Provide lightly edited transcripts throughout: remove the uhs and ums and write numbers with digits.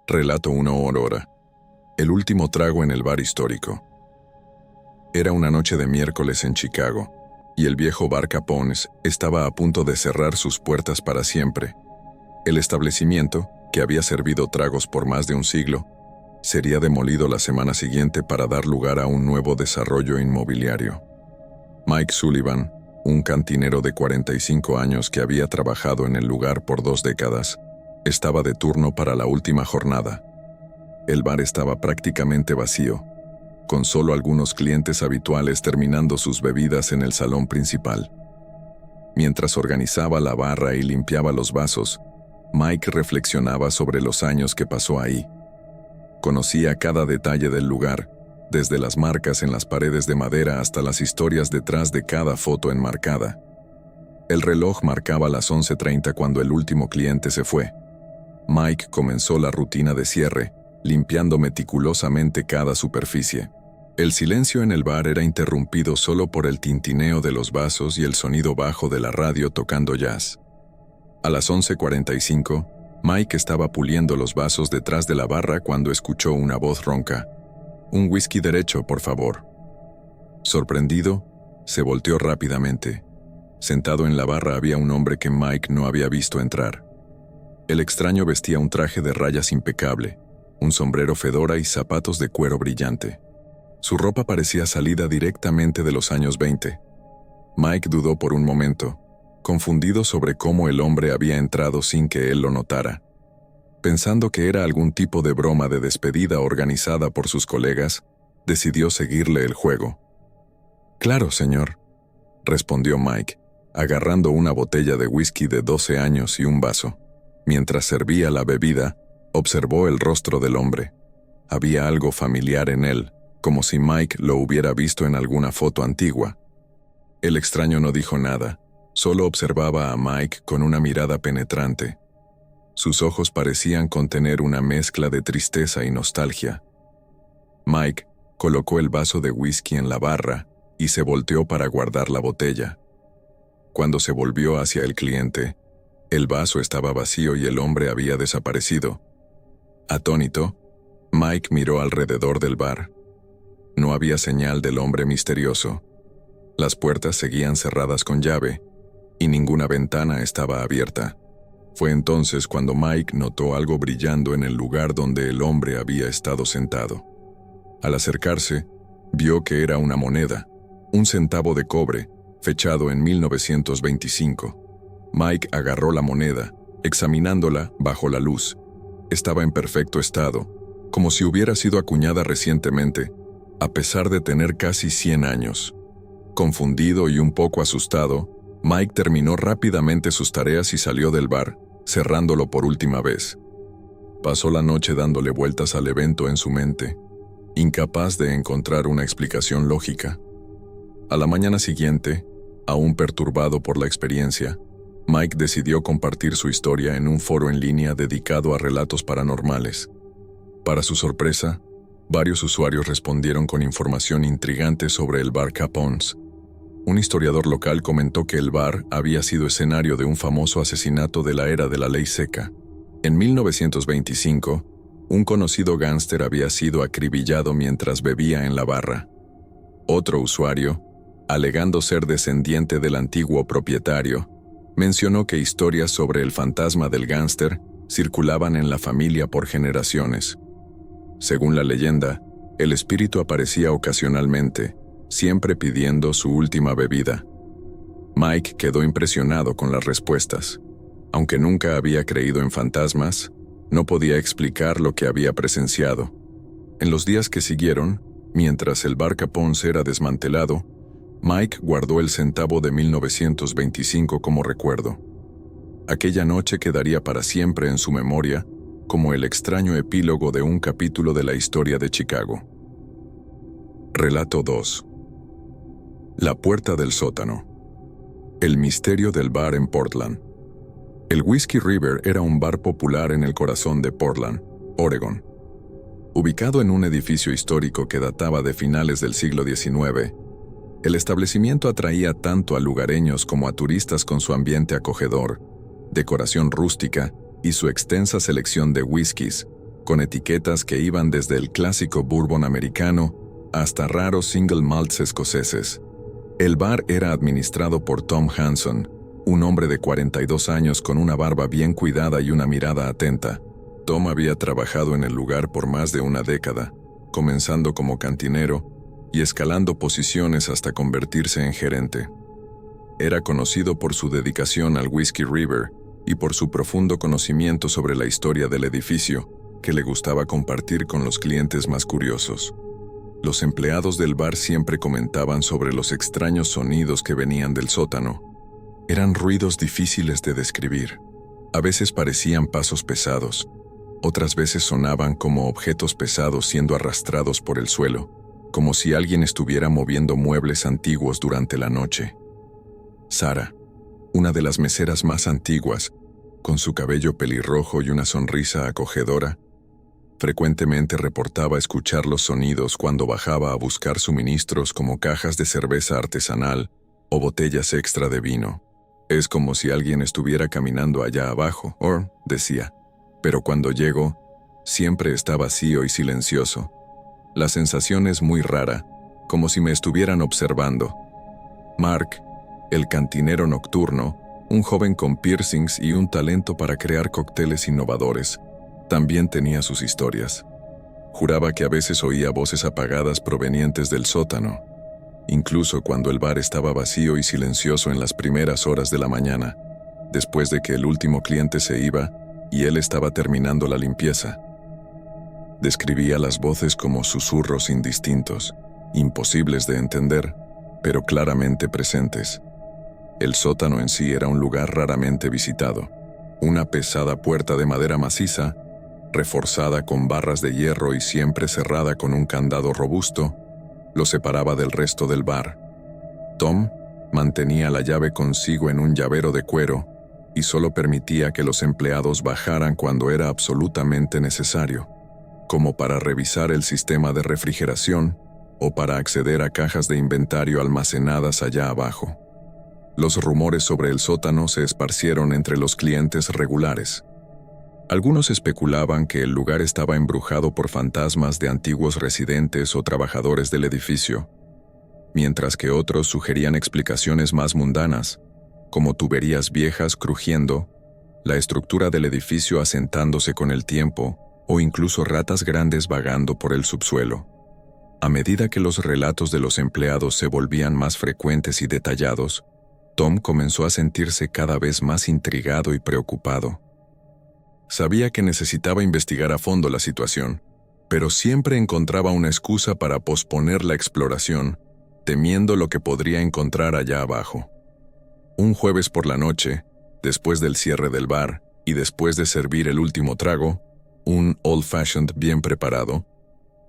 Relato 1 Aurora. El último trago en el bar histórico. Era una noche de miércoles en Chicago, y el viejo bar Capone's estaba a punto de cerrar sus puertas para siempre. El establecimiento, que había servido tragos por más de un siglo, sería demolido la semana siguiente para dar lugar a un nuevo desarrollo inmobiliario. Mike Sullivan, un cantinero de 45 años que había trabajado en el lugar por 2 décadas, estaba de turno para la última jornada. El bar estaba prácticamente vacío, con solo algunos clientes habituales terminando sus bebidas en el salón principal. Mientras organizaba la barra y limpiaba los vasos, Mike reflexionaba sobre los años que pasó ahí. Conocía cada detalle del lugar, desde las marcas en las paredes de madera hasta las historias detrás de cada foto enmarcada. El reloj marcaba las 11:30 cuando el último cliente se fue. Mike comenzó la rutina de cierre, limpiando meticulosamente cada superficie. El silencio en el bar era interrumpido solo por el tintineo de los vasos y el sonido bajo de la radio tocando jazz. A las 11:45, Mike estaba puliendo los vasos detrás de la barra cuando escuchó una voz ronca. «Un whisky derecho, por favor». Sorprendido, se volteó rápidamente. Sentado en la barra había un hombre que Mike no había visto entrar. El extraño vestía un traje de rayas impecable, un sombrero fedora y zapatos de cuero brillante. Su ropa parecía salida directamente de los años 20. Mike dudó por un momento, confundido sobre cómo el hombre había entrado sin que él lo notara. Pensando que era algún tipo de broma de despedida organizada por sus colegas, decidió seguirle el juego. «Claro, señor», respondió Mike, agarrando una botella de whisky de 12 años y un vaso. Mientras servía la bebida, observó el rostro del hombre. Había algo familiar en él, como si Mike lo hubiera visto en alguna foto antigua. El extraño no dijo nada, solo observaba a Mike con una mirada penetrante. Sus ojos parecían contener una mezcla de tristeza y nostalgia. Mike colocó el vaso de whisky en la barra y se volteó para guardar la botella. Cuando se volvió hacia el cliente, el vaso estaba vacío y el hombre había desaparecido. Atónito, Mike miró alrededor del bar. No había señal del hombre misterioso. Las puertas seguían cerradas con llave, y ninguna ventana estaba abierta. Fue entonces cuando Mike notó algo brillando en el lugar donde el hombre había estado sentado. Al acercarse, vio que era una moneda, un centavo de cobre, fechado en 1925. Mike agarró la moneda, examinándola bajo la luz. Estaba en perfecto estado, como si hubiera sido acuñada recientemente, a pesar de tener casi 100 años. Confundido y un poco asustado, Mike terminó rápidamente sus tareas y salió del bar, cerrándolo por última vez. Pasó la noche dándole vueltas al evento en su mente, incapaz de encontrar una explicación lógica. A la mañana siguiente, aún perturbado por la experiencia, Mike decidió compartir su historia en un foro en línea dedicado a relatos paranormales. Para su sorpresa, varios usuarios respondieron con información intrigante sobre el bar Capone's. Un historiador local comentó que el bar había sido escenario de un famoso asesinato de la era de la ley seca. En 1925, un conocido gángster había sido acribillado mientras bebía en la barra. Otro usuario, alegando ser descendiente del antiguo propietario, mencionó que historias sobre el fantasma del gángster circulaban en la familia por generaciones. Según la leyenda, el espíritu aparecía ocasionalmente, siempre pidiendo su última bebida. Mike quedó impresionado con las respuestas. Aunque nunca había creído en fantasmas, no podía explicar lo que había presenciado. En los días que siguieron, mientras el bar Capone's era desmantelado, Mike guardó el centavo de 1925 como recuerdo. Aquella noche quedaría para siempre en su memoria como el extraño epílogo de un capítulo de la historia de Chicago. Relato 2. La puerta del sótano. El misterio del bar en Portland. El Whiskey River era un bar popular en el corazón de Portland, Oregón. Ubicado en un edificio histórico que databa de finales del siglo XIX, el establecimiento atraía tanto a lugareños como a turistas con su ambiente acogedor, decoración rústica y su extensa selección de whiskies, con etiquetas que iban desde el clásico bourbon americano hasta raros single malts escoceses. El bar era administrado por Tom Hanson, un hombre de 42 años con una barba bien cuidada y una mirada atenta. Tom había trabajado en el lugar por más de una década, comenzando como cantinero y escalando posiciones hasta convertirse en gerente. Era conocido por su dedicación al Whiskey River y por su profundo conocimiento sobre la historia del edificio, que le gustaba compartir con los clientes más curiosos. Los empleados del bar siempre comentaban sobre los extraños sonidos que venían del sótano. Eran ruidos difíciles de describir. A veces parecían pasos pesados, otras veces sonaban como objetos pesados siendo arrastrados por el suelo, como si alguien estuviera moviendo muebles antiguos durante la noche. Sara, una de las meseras más antiguas, con su cabello pelirrojo y una sonrisa acogedora, frecuentemente reportaba escuchar los sonidos cuando bajaba a buscar suministros como cajas de cerveza artesanal o botellas extra de vino. Es como si alguien estuviera caminando allá abajo, decía, pero cuando llego, siempre está vacío y silencioso. La sensación es muy rara, como si me estuvieran observando. Mark, el cantinero nocturno, un joven con piercings y un talento para crear cócteles innovadores, también tenía sus historias. Juraba que a veces oía voces apagadas provenientes del sótano, incluso cuando el bar estaba vacío y silencioso en las primeras horas de la mañana, después de que el último cliente se iba y él estaba terminando la limpieza. Describía las voces como susurros indistintos, imposibles de entender, pero claramente presentes. El sótano en sí era un lugar raramente visitado. Una pesada puerta de madera maciza, reforzada con barras de hierro y siempre cerrada con un candado robusto, lo separaba del resto del bar. Tom mantenía la llave consigo en un llavero de cuero y solo permitía que los empleados bajaran cuando era absolutamente necesario, como para revisar el sistema de refrigeración o para acceder a cajas de inventario almacenadas allá abajo. Los rumores sobre el sótano se esparcieron entre los clientes regulares. Algunos especulaban que el lugar estaba embrujado por fantasmas de antiguos residentes o trabajadores del edificio, mientras que otros sugerían explicaciones más mundanas, como tuberías viejas crujiendo, la estructura del edificio asentándose con el tiempo o incluso ratas grandes vagando por el subsuelo. A medida que los relatos de los empleados se volvían más frecuentes y detallados, Tom comenzó a sentirse cada vez más intrigado y preocupado. Sabía que necesitaba investigar a fondo la situación, pero siempre encontraba una excusa para posponer la exploración, temiendo lo que podría encontrar allá abajo. Un jueves por la noche, después del cierre del bar y después de servir el último trago, un old-fashioned bien preparado,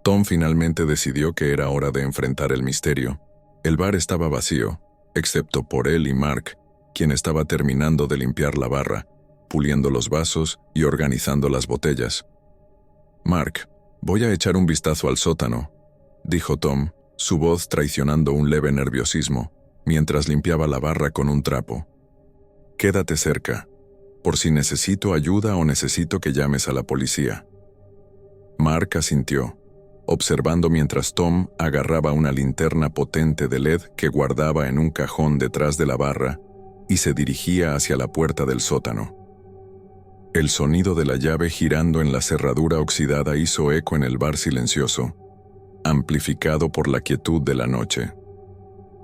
Tom finalmente decidió que era hora de enfrentar el misterio. El bar estaba vacío, excepto por él y Mark, quien estaba terminando de limpiar la barra, puliendo los vasos y organizando las botellas. «Mark, voy a echar un vistazo al sótano», dijo Tom, su voz traicionando un leve nerviosismo, mientras limpiaba la barra con un trapo. «Quédate cerca, por si necesito ayuda o necesito que llames a la policía». Mark asintió, observando mientras Tom agarraba una linterna potente de LED que guardaba en un cajón detrás de la barra y se dirigía hacia la puerta del sótano. El sonido de la llave girando en la cerradura oxidada hizo eco en el bar silencioso, amplificado por la quietud de la noche.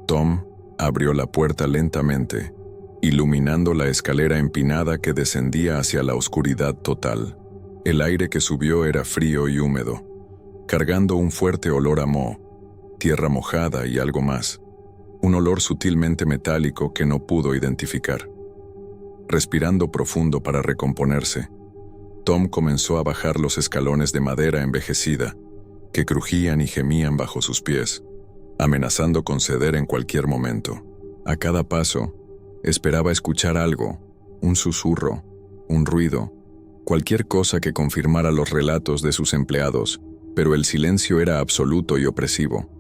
Tom abrió la puerta lentamente, iluminando la escalera empinada que descendía hacia la oscuridad total. El aire que subió era frío y húmedo, cargando un fuerte olor a moho, tierra mojada y algo más, un olor sutilmente metálico que no pudo identificar. Respirando profundo para recomponerse, Tom comenzó a bajar los escalones de madera envejecida, que crujían y gemían bajo sus pies, amenazando con ceder en cualquier momento. A cada paso, esperaba escuchar algo, un susurro, un ruido, cualquier cosa que confirmara los relatos de sus empleados, pero el silencio era absoluto y opresivo.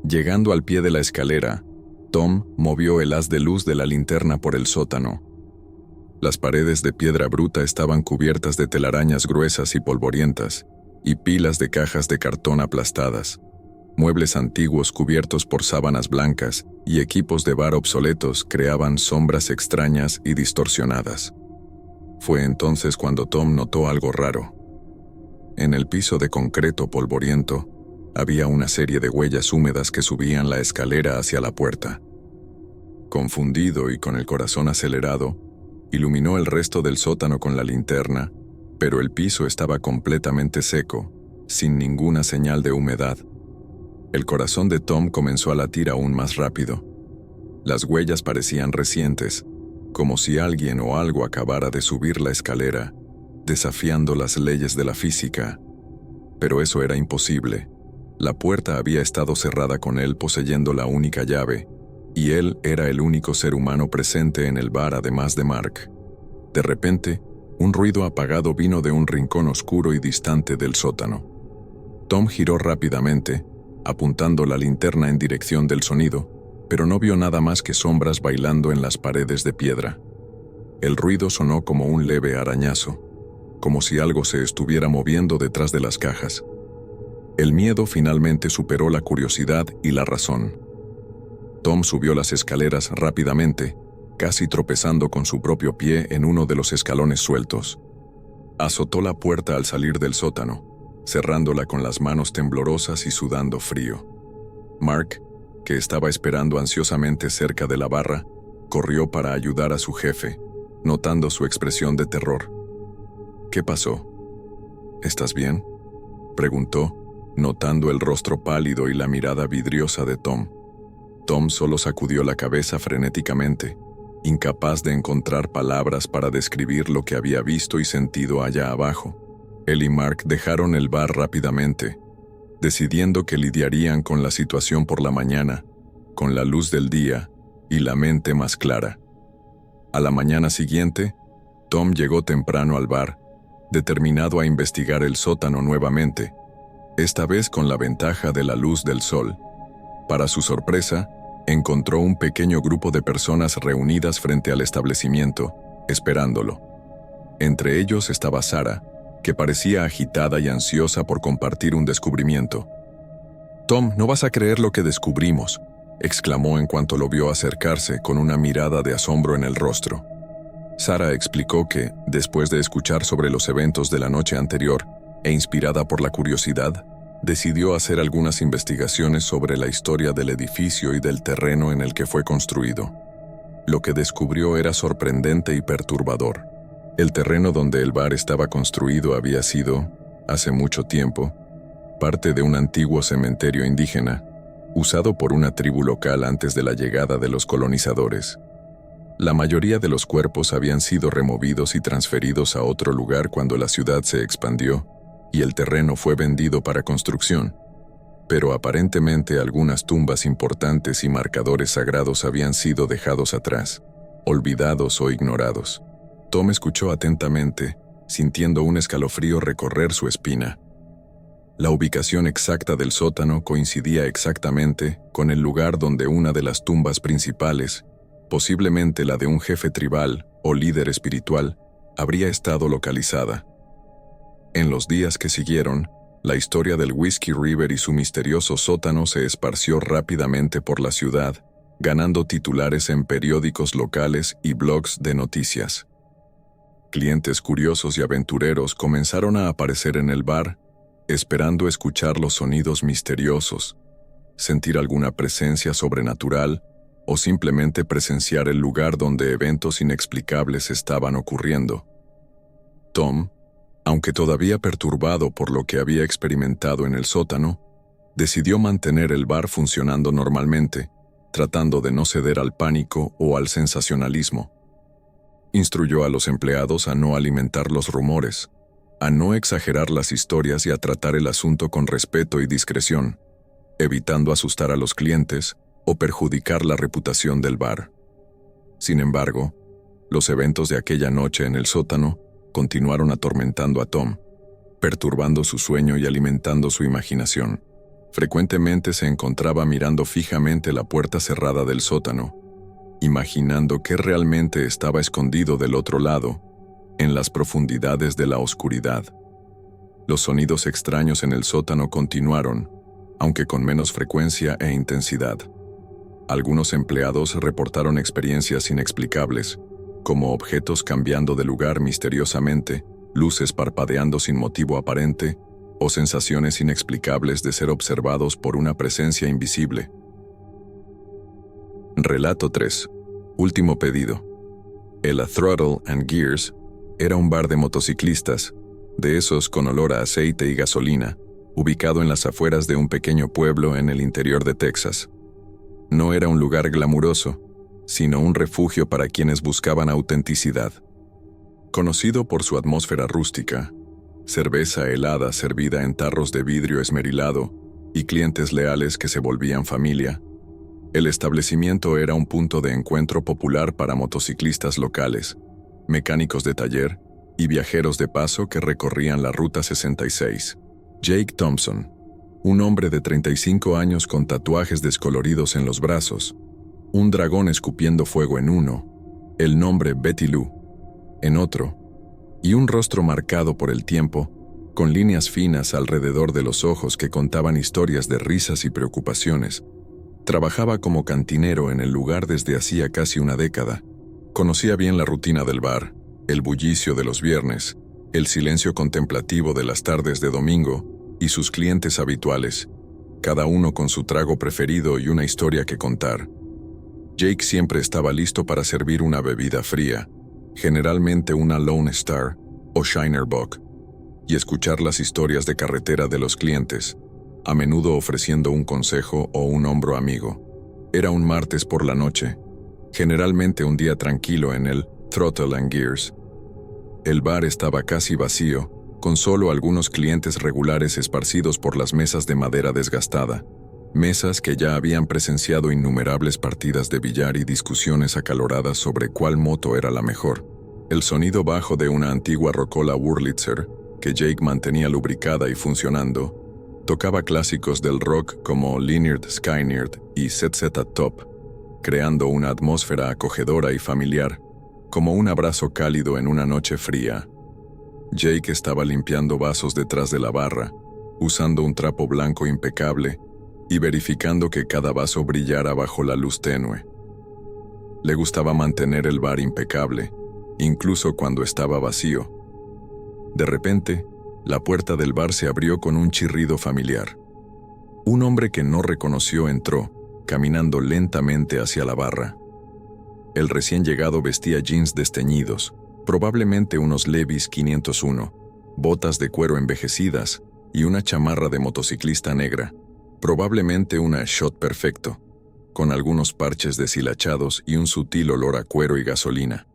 Llegando al pie de la escalera, Tom movió el haz de luz de la linterna por el sótano. Las paredes de piedra bruta estaban cubiertas de telarañas gruesas y polvorientas, y pilas de cajas de cartón aplastadas, muebles antiguos cubiertos por sábanas blancas y equipos de bar obsoletos creaban sombras extrañas y distorsionadas. Fue entonces cuando Tom notó algo raro. En el piso de concreto polvoriento había una serie de huellas húmedas que subían la escalera hacia la puerta. Confundido y con el corazón acelerado, iluminó el resto del sótano con la linterna, pero el piso estaba completamente seco, sin ninguna señal de humedad. El corazón de Tom comenzó a latir aún más rápido. Las huellas parecían recientes, como si alguien o algo acabara de subir la escalera, desafiando las leyes de la física. Pero eso era imposible. La puerta había estado cerrada con él poseyendo la única llave, y él era el único ser humano presente en el bar además de Mark. De repente, un ruido apagado vino de un rincón oscuro y distante del sótano. Tom giró rápidamente, apuntando la linterna en dirección del sonido, pero no vio nada más que sombras bailando en las paredes de piedra. El ruido sonó como un leve arañazo, como si algo se estuviera moviendo detrás de las cajas. El miedo finalmente superó la curiosidad y la razón. Tom subió las escaleras rápidamente, casi tropezando con su propio pie en uno de los escalones sueltos. Azotó la puerta al salir del sótano, cerrándola con las manos temblorosas y sudando frío. Mark, que estaba esperando ansiosamente cerca de la barra, corrió para ayudar a su jefe, notando su expresión de terror. ¿Qué pasó? ¿Estás bien?, preguntó, notando el rostro pálido y la mirada vidriosa de Tom. Tom solo sacudió la cabeza frenéticamente, incapaz de encontrar palabras para describir lo que había visto y sentido allá abajo. Él y Mark dejaron el bar rápidamente, decidiendo que lidiarían con la situación por la mañana, con la luz del día y la mente más clara. A la mañana siguiente, Tom llegó temprano al bar, determinado a investigar el sótano nuevamente, esta vez con la ventaja de la luz del sol. Para su sorpresa, encontró un pequeño grupo de personas reunidas frente al establecimiento, esperándolo. Entre ellos estaba Sarah, que parecía agitada y ansiosa por compartir un descubrimiento. «Tom, no vas a creer lo que descubrimos», exclamó en cuanto lo vio acercarse con una mirada de asombro en el rostro. Sarah explicó que, después de escuchar sobre los eventos de la noche anterior, e inspirada por la curiosidad, decidió hacer algunas investigaciones sobre la historia del edificio y del terreno en el que fue construido. Lo que descubrió era sorprendente y perturbador. El terreno donde el bar estaba construido había sido, hace mucho tiempo, parte de un antiguo cementerio indígena, usado por una tribu local antes de la llegada de los colonizadores. La mayoría de los cuerpos habían sido removidos y transferidos a otro lugar cuando la ciudad se expandió, y el terreno fue vendido para construcción, pero aparentemente algunas tumbas importantes y marcadores sagrados habían sido dejados atrás, olvidados o ignorados. Tom escuchó atentamente, sintiendo un escalofrío recorrer su espina. La ubicación exacta del sótano coincidía exactamente con el lugar donde una de las tumbas principales, posiblemente la de un jefe tribal o líder espiritual, habría estado localizada. En los días que siguieron, la historia del Whiskey River y su misterioso sótano se esparció rápidamente por la ciudad, ganando titulares en periódicos locales y blogs de noticias. Clientes curiosos y aventureros comenzaron a aparecer en el bar, esperando escuchar los sonidos misteriosos, sentir alguna presencia sobrenatural o simplemente presenciar el lugar donde eventos inexplicables estaban ocurriendo. Tom, aunque todavía perturbado por lo que había experimentado en el sótano, decidió mantener el bar funcionando normalmente, tratando de no ceder al pánico o al sensacionalismo. Instruyó a los empleados a no alimentar los rumores, a no exagerar las historias y a tratar el asunto con respeto y discreción, evitando asustar a los clientes o perjudicar la reputación del bar. Sin embargo, los eventos de aquella noche en el sótano continuaron atormentando a Tom, perturbando su sueño y alimentando su imaginación. Frecuentemente se encontraba mirando fijamente la puerta cerrada del sótano, imaginando qué realmente estaba escondido del otro lado, en las profundidades de la oscuridad. Los sonidos extraños en el sótano continuaron, aunque con menos frecuencia e intensidad. Algunos empleados reportaron experiencias inexplicables, como objetos cambiando de lugar misteriosamente, luces parpadeando sin motivo aparente, o sensaciones inexplicables de ser observados por una presencia invisible. Relato 3. Último pedido. El Throttle and Gears era un bar de motociclistas, de esos con olor a aceite y gasolina, ubicado en las afueras de un pequeño pueblo en el interior de Texas. No era un lugar glamuroso, sino un refugio para quienes buscaban autenticidad. Conocido por su atmósfera rústica, cerveza helada servida en tarros de vidrio esmerilado y clientes leales que se volvían familia, el establecimiento era un punto de encuentro popular para motociclistas locales, mecánicos de taller y viajeros de paso que recorrían la Ruta 66. Jake Thompson, un hombre de 35 años con tatuajes descoloridos en los brazos, un dragón escupiendo fuego en uno, el nombre Betty Lou en otro, y un rostro marcado por el tiempo, con líneas finas alrededor de los ojos que contaban historias de risas y preocupaciones. Trabajaba como cantinero en el lugar desde hacía casi una década. Conocía bien la rutina del bar, el bullicio de los viernes, el silencio contemplativo de las tardes de domingo y sus clientes habituales, cada uno con su trago preferido y una historia que contar. Jake siempre estaba listo para servir una bebida fría, generalmente una Lone Star o Shiner Bock, y escuchar las historias de carretera de los clientes, a menudo ofreciendo un consejo o un hombro amigo. Era un martes por la noche, generalmente un día tranquilo en el Throttle and Gears. El bar estaba casi vacío, con solo algunos clientes regulares esparcidos por las mesas de madera desgastada, mesas que ya habían presenciado innumerables partidas de billar y discusiones acaloradas sobre cuál moto era la mejor. El sonido bajo de una antigua rocola Wurlitzer, que Jake mantenía lubricada y funcionando, tocaba clásicos del rock como Lynyrd Skynyrd y ZZ Top, creando una atmósfera acogedora y familiar, como un abrazo cálido en una noche fría. Jake estaba limpiando vasos detrás de la barra, usando un trapo blanco impecable y verificando que cada vaso brillara bajo la luz tenue. Le gustaba mantener el bar impecable, incluso cuando estaba vacío. De repente, la puerta del bar se abrió con un chirrido familiar. Un hombre que no reconoció entró, caminando lentamente hacia la barra. El recién llegado vestía jeans desteñidos, probablemente unos Levi's 501, botas de cuero envejecidas y una chamarra de motociclista negra, probablemente una Shot Perfecto, con algunos parches deshilachados y un sutil olor a cuero y gasolina.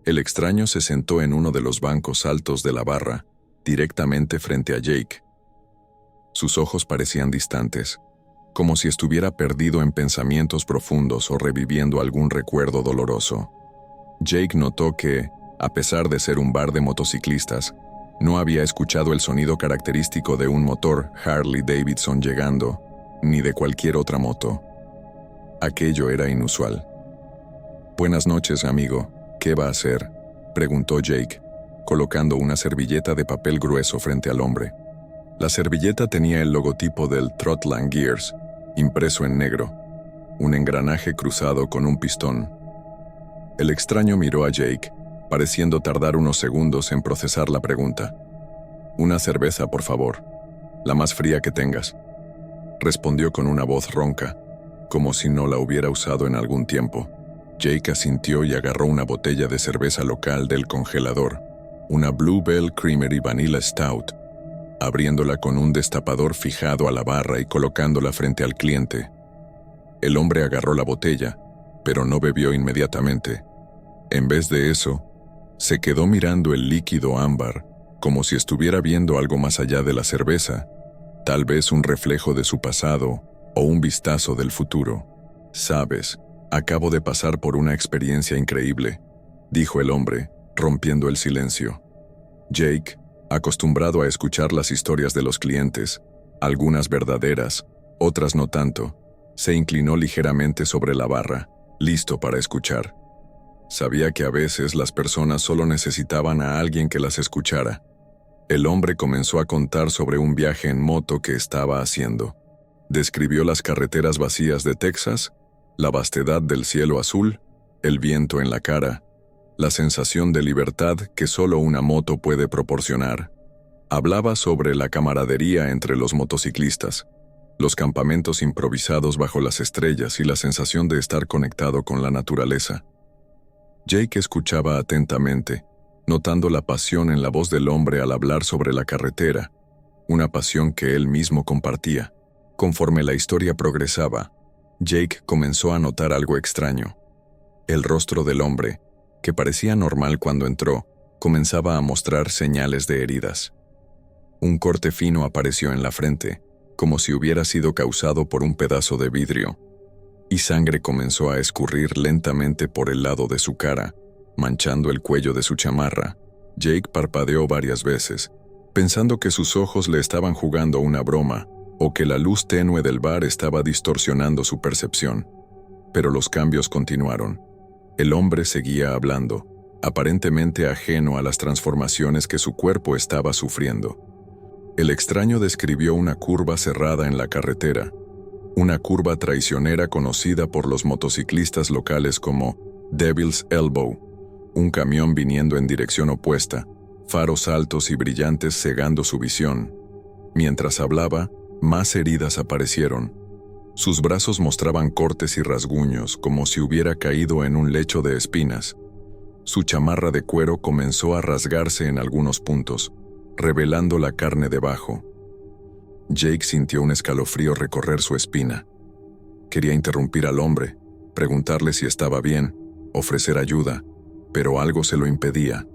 El extraño se sentó en uno de los bancos altos de la barra, directamente frente a Jake. Sus ojos parecían distantes, como si estuviera perdido en pensamientos profundos o reviviendo algún recuerdo doloroso. Jake notó que, a pesar de ser un bar de motociclistas, no había escuchado el sonido característico de un motor Harley Davidson llegando, ni de cualquier otra moto. Aquello era inusual. «Buenas noches, amigo. ¿Qué va a hacer?», preguntó Jake, colocando una servilleta de papel grueso frente al hombre. La servilleta tenía el logotipo del Throttle and Gears, impreso en negro, un engranaje cruzado con un pistón. El extraño miró a Jake, pareciendo tardar unos segundos en procesar la pregunta. «Una cerveza, por favor. La más fría que tengas», respondió con una voz ronca, como si no la hubiera usado en algún tiempo. Jake asintió y agarró una botella de cerveza local del congelador, una Bluebell Creamery Vanilla Stout, abriéndola con un destapador fijado a la barra y colocándola frente al cliente. El hombre agarró la botella, pero no bebió inmediatamente. En vez de eso, se quedó mirando el líquido ámbar, como si estuviera viendo algo más allá de la cerveza, tal vez un reflejo de su pasado o un vistazo del futuro. «Sabes, acabo de pasar por una experiencia increíble», dijo el hombre, rompiendo el silencio. Jake, acostumbrado a escuchar las historias de los clientes, algunas verdaderas, otras no tanto, se inclinó ligeramente sobre la barra, listo para escuchar. Sabía que a veces las personas solo necesitaban a alguien que las escuchara. El hombre comenzó a contar sobre un viaje en moto que estaba haciendo. Describió las carreteras vacías de Texas, la vastedad del cielo azul, el viento en la cara, la sensación de libertad que solo una moto puede proporcionar. Hablaba sobre la camaradería entre los motociclistas, los campamentos improvisados bajo las estrellas y la sensación de estar conectado con la naturaleza. Jake escuchaba atentamente, notando la pasión en la voz del hombre al hablar sobre la carretera, una pasión que él mismo compartía. Conforme la historia progresaba, Jake comenzó a notar algo extraño. El rostro del hombre, que parecía normal cuando entró, comenzaba a mostrar señales de heridas. Un corte fino apareció en la frente, como si hubiera sido causado por un pedazo de vidrio, y sangre comenzó a escurrir lentamente por el lado de su cara, manchando el cuello de su chamarra. Jake parpadeó varias veces, pensando que sus ojos le estaban jugando una broma o que la luz tenue del bar estaba distorsionando su percepción. Pero los cambios continuaron. El hombre seguía hablando, aparentemente ajeno a las transformaciones que su cuerpo estaba sufriendo. El extraño describió una curva cerrada en la carretera, una curva traicionera conocida por los motociclistas locales como Devil's Elbow, un camión viniendo en dirección opuesta, faros altos y brillantes cegando su visión. Mientras hablaba, más heridas aparecieron. Sus brazos mostraban cortes y rasguños, como si hubiera caído en un lecho de espinas. Su chamarra de cuero comenzó a rasgarse en algunos puntos, revelando la carne debajo. Jake sintió un escalofrío recorrer su espina. Quería interrumpir al hombre, preguntarle si estaba bien, ofrecer ayuda, pero algo se lo impedía.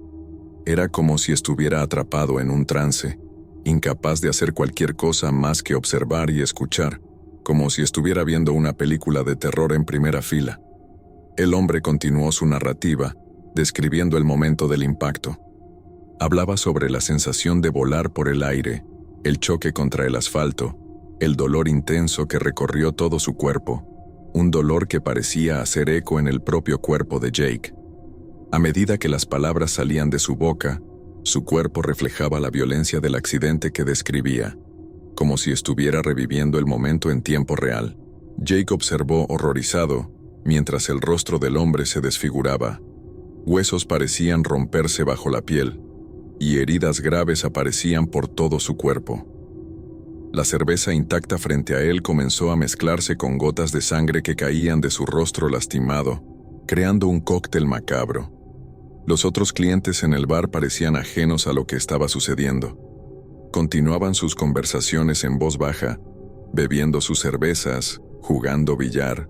Era como si estuviera atrapado en un trance, incapaz de hacer cualquier cosa más que observar y escuchar, como si estuviera viendo una película de terror en primera fila. El hombre continuó su narrativa, describiendo el momento del impacto. Hablaba sobre la sensación de volar por el aire, el choque contra el asfalto, el dolor intenso que recorrió todo su cuerpo, un dolor que parecía hacer eco en el propio cuerpo de Jake. A medida que las palabras salían de su boca, su cuerpo reflejaba la violencia del accidente que describía, como si estuviera reviviendo el momento en tiempo real. Jake observó horrorizado, mientras el rostro del hombre se desfiguraba. Huesos parecían romperse bajo la piel, y heridas graves aparecían por todo su cuerpo. La cerveza intacta frente a él comenzó a mezclarse con gotas de sangre que caían de su rostro lastimado, creando un cóctel macabro. Los otros clientes en el bar parecían ajenos a lo que estaba sucediendo. Continuaban sus conversaciones en voz baja, bebiendo sus cervezas, jugando billar,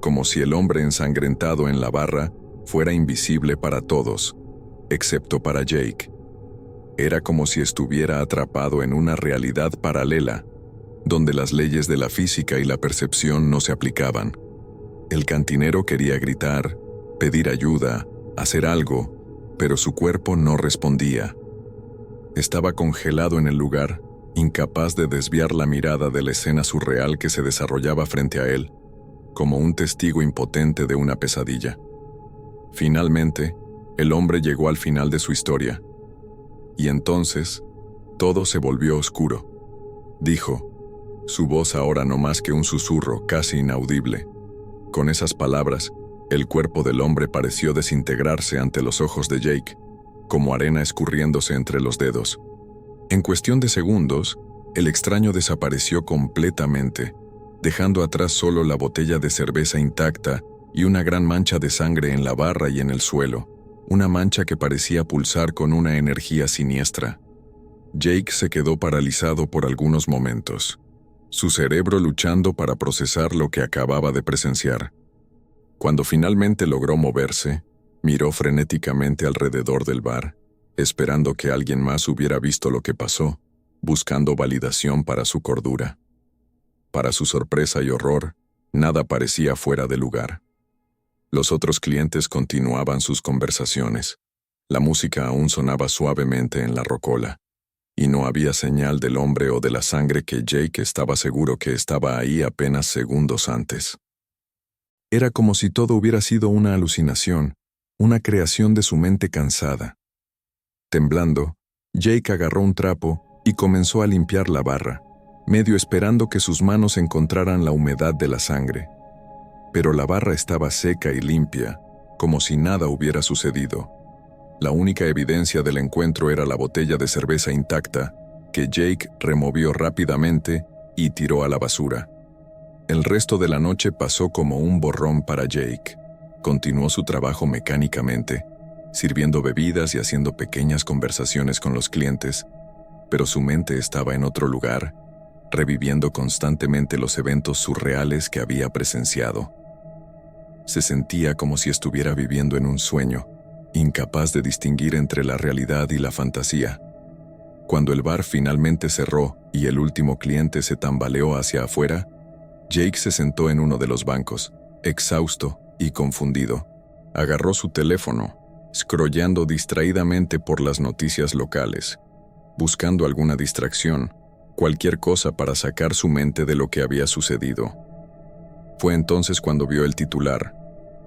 como si el hombre ensangrentado en la barra fuera invisible para todos, excepto para Jake. Era como si estuviera atrapado en una realidad paralela, donde las leyes de la física y la percepción no se aplicaban. El cantinero quería gritar, pedir ayuda, hacer algo, pero su cuerpo no respondía. Estaba congelado en el lugar, incapaz de desviar la mirada de la escena surreal que se desarrollaba frente a él, como un testigo impotente de una pesadilla. Finalmente, el hombre llegó al final de su historia. Y entonces, todo se volvió oscuro. Dijo, su voz ahora no más que un susurro casi inaudible. Con esas palabras, el cuerpo del hombre pareció desintegrarse ante los ojos de Jake, como arena escurriéndose entre los dedos. En cuestión de segundos, el extraño desapareció completamente, dejando atrás solo la botella de cerveza intacta y una gran mancha de sangre en la barra y en el suelo, una mancha que parecía pulsar con una energía siniestra. Jake se quedó paralizado por algunos momentos, su cerebro luchando para procesar lo que acababa de presenciar. Cuando finalmente logró moverse, miró frenéticamente alrededor del bar, esperando que alguien más hubiera visto lo que pasó, buscando validación para su cordura. Para su sorpresa y horror, nada parecía fuera de lugar. Los otros clientes continuaban sus conversaciones. La música aún sonaba suavemente en la rocola, y no había señal del hombre o de la sangre que Jake estaba seguro que estaba ahí apenas segundos antes. Era como si todo hubiera sido una alucinación, una creación de su mente cansada. Temblando, Jake agarró un trapo y comenzó a limpiar la barra, medio esperando que sus manos encontraran la humedad de la sangre. Pero la barra estaba seca y limpia, como si nada hubiera sucedido. La única evidencia del encuentro era la botella de cerveza intacta, que Jake removió rápidamente y tiró a la basura. El resto de la noche pasó como un borrón para Jake. Continuó su trabajo mecánicamente, sirviendo bebidas y haciendo pequeñas conversaciones con los clientes, pero su mente estaba en otro lugar, reviviendo constantemente los eventos surreales que había presenciado. Se sentía como si estuviera viviendo en un sueño, incapaz de distinguir entre la realidad y la fantasía. Cuando el bar finalmente cerró y el último cliente se tambaleó hacia afuera, Jake se sentó en uno de los bancos, exhausto y confundido. Agarró su teléfono, scrolleando distraídamente por las noticias locales, buscando alguna distracción, cualquier cosa para sacar su mente de lo que había sucedido. Fue entonces cuando vio el titular: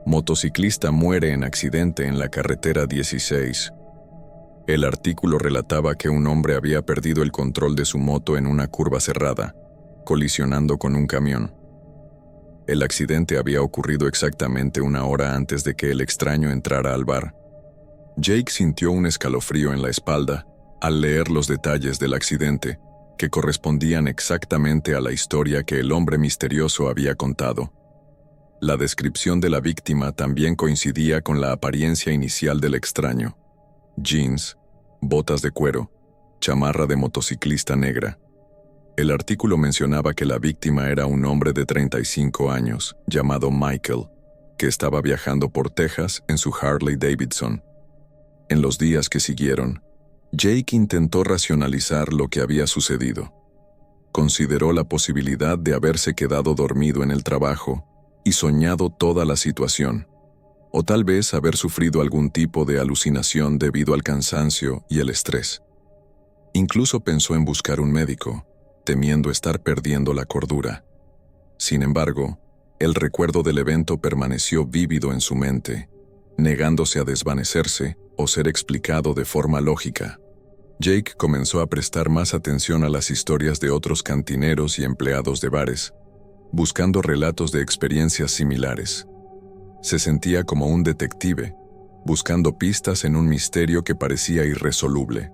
Motociclista muere en accidente en la carretera 16. El artículo relataba que un hombre había perdido el control de su moto en una curva cerrada, colisionando con un camión. El accidente había ocurrido exactamente una hora antes de que el extraño entrara al bar. Jake sintió un escalofrío en la espalda al leer los detalles del accidente, que correspondían exactamente a la historia que el hombre misterioso había contado. La descripción de la víctima también coincidía con la apariencia inicial del extraño: jeans, botas de cuero, chamarra de motociclista negra. El artículo mencionaba que la víctima era un hombre de 35 años, llamado Michael, que estaba viajando por Texas en su Harley Davidson. En los días que siguieron, Jake intentó racionalizar lo que había sucedido. Consideró la posibilidad de haberse quedado dormido en el trabajo y soñado toda la situación, o tal vez haber sufrido algún tipo de alucinación debido al cansancio y el estrés. Incluso pensó en buscar un médico, temiendo estar perdiendo la cordura. Sin embargo, el recuerdo del evento permaneció vívido en su mente, negándose a desvanecerse o ser explicado de forma lógica. Jake comenzó a prestar más atención a las historias de otros cantineros y empleados de bares, buscando relatos de experiencias similares. Se sentía como un detective, buscando pistas en un misterio que parecía irresoluble.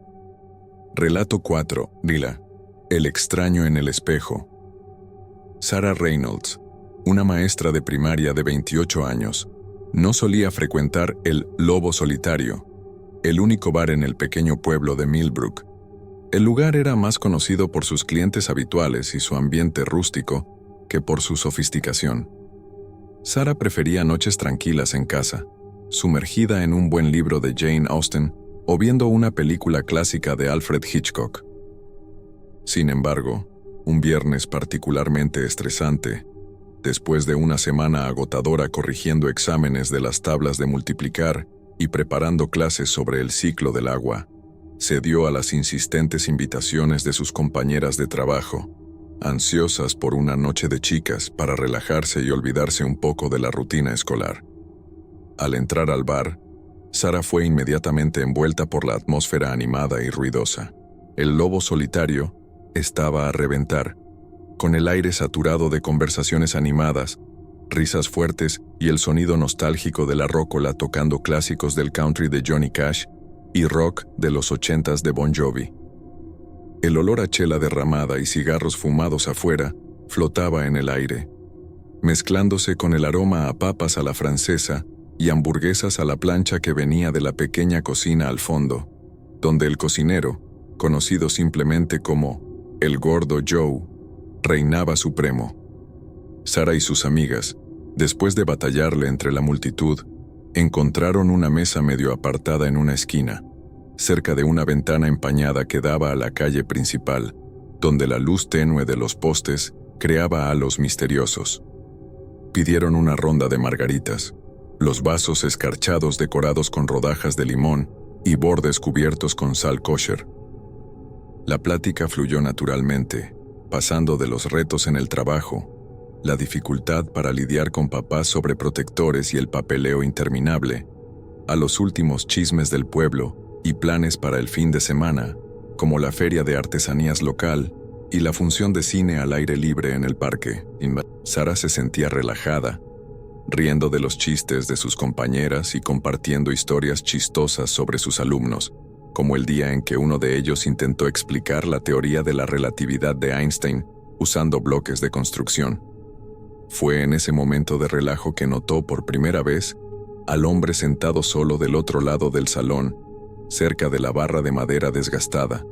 Relato 4. Lila, el extraño en el espejo. Sarah Reynolds, una maestra de primaria de 28 años, no solía frecuentar el Lobo Solitario, el único bar en el pequeño pueblo de Millbrook. El lugar era más conocido por sus clientes habituales y su ambiente rústico que por su sofisticación. Sarah prefería noches tranquilas en casa, sumergida en un buen libro de Jane Austen o viendo una película clásica de Alfred Hitchcock. Sin embargo, un viernes particularmente estresante, después de una semana agotadora corrigiendo exámenes de las tablas de multiplicar y preparando clases sobre el ciclo del agua, cedió a las insistentes invitaciones de sus compañeras de trabajo, ansiosas por una noche de chicas para relajarse y olvidarse un poco de la rutina escolar. Al entrar al bar, Sarah fue inmediatamente envuelta por la atmósfera animada y ruidosa. El Lobo Solitario estaba a reventar, con el aire saturado de conversaciones animadas, risas fuertes y el sonido nostálgico de la rócola tocando clásicos del country de Johnny Cash y rock de los 80s de Bon Jovi. El olor a chela derramada y cigarros fumados afuera flotaba en el aire, mezclándose con el aroma a papas a la francesa y hamburguesas a la plancha que venía de la pequeña cocina al fondo, donde el cocinero, conocido simplemente como el Gordo Joe, reinaba supremo. Sarah y sus amigas, después de batallarle entre la multitud, encontraron una mesa medio apartada en una esquina, cerca de una ventana empañada que daba a la calle principal, donde la luz tenue de los postes creaba halos misteriosos. Pidieron una ronda de margaritas, los vasos escarchados decorados con rodajas de limón y bordes cubiertos con sal kosher. La plática fluyó naturalmente, pasando de los retos en el trabajo, la dificultad para lidiar con papás sobreprotectores y el papeleo interminable, a los últimos chismes del pueblo y planes para el fin de semana, como la feria de artesanías local y la función de cine al aire libre en el parque. Sara se sentía relajada, riendo de los chistes de sus compañeras y compartiendo historias chistosas sobre sus alumnos, como el día en que uno de ellos intentó explicar la teoría de la relatividad de Einstein usando bloques de construcción. Fue en ese momento de relajo que notó por primera vez al hombre sentado solo del otro lado del salón, cerca de la barra de madera desgastada,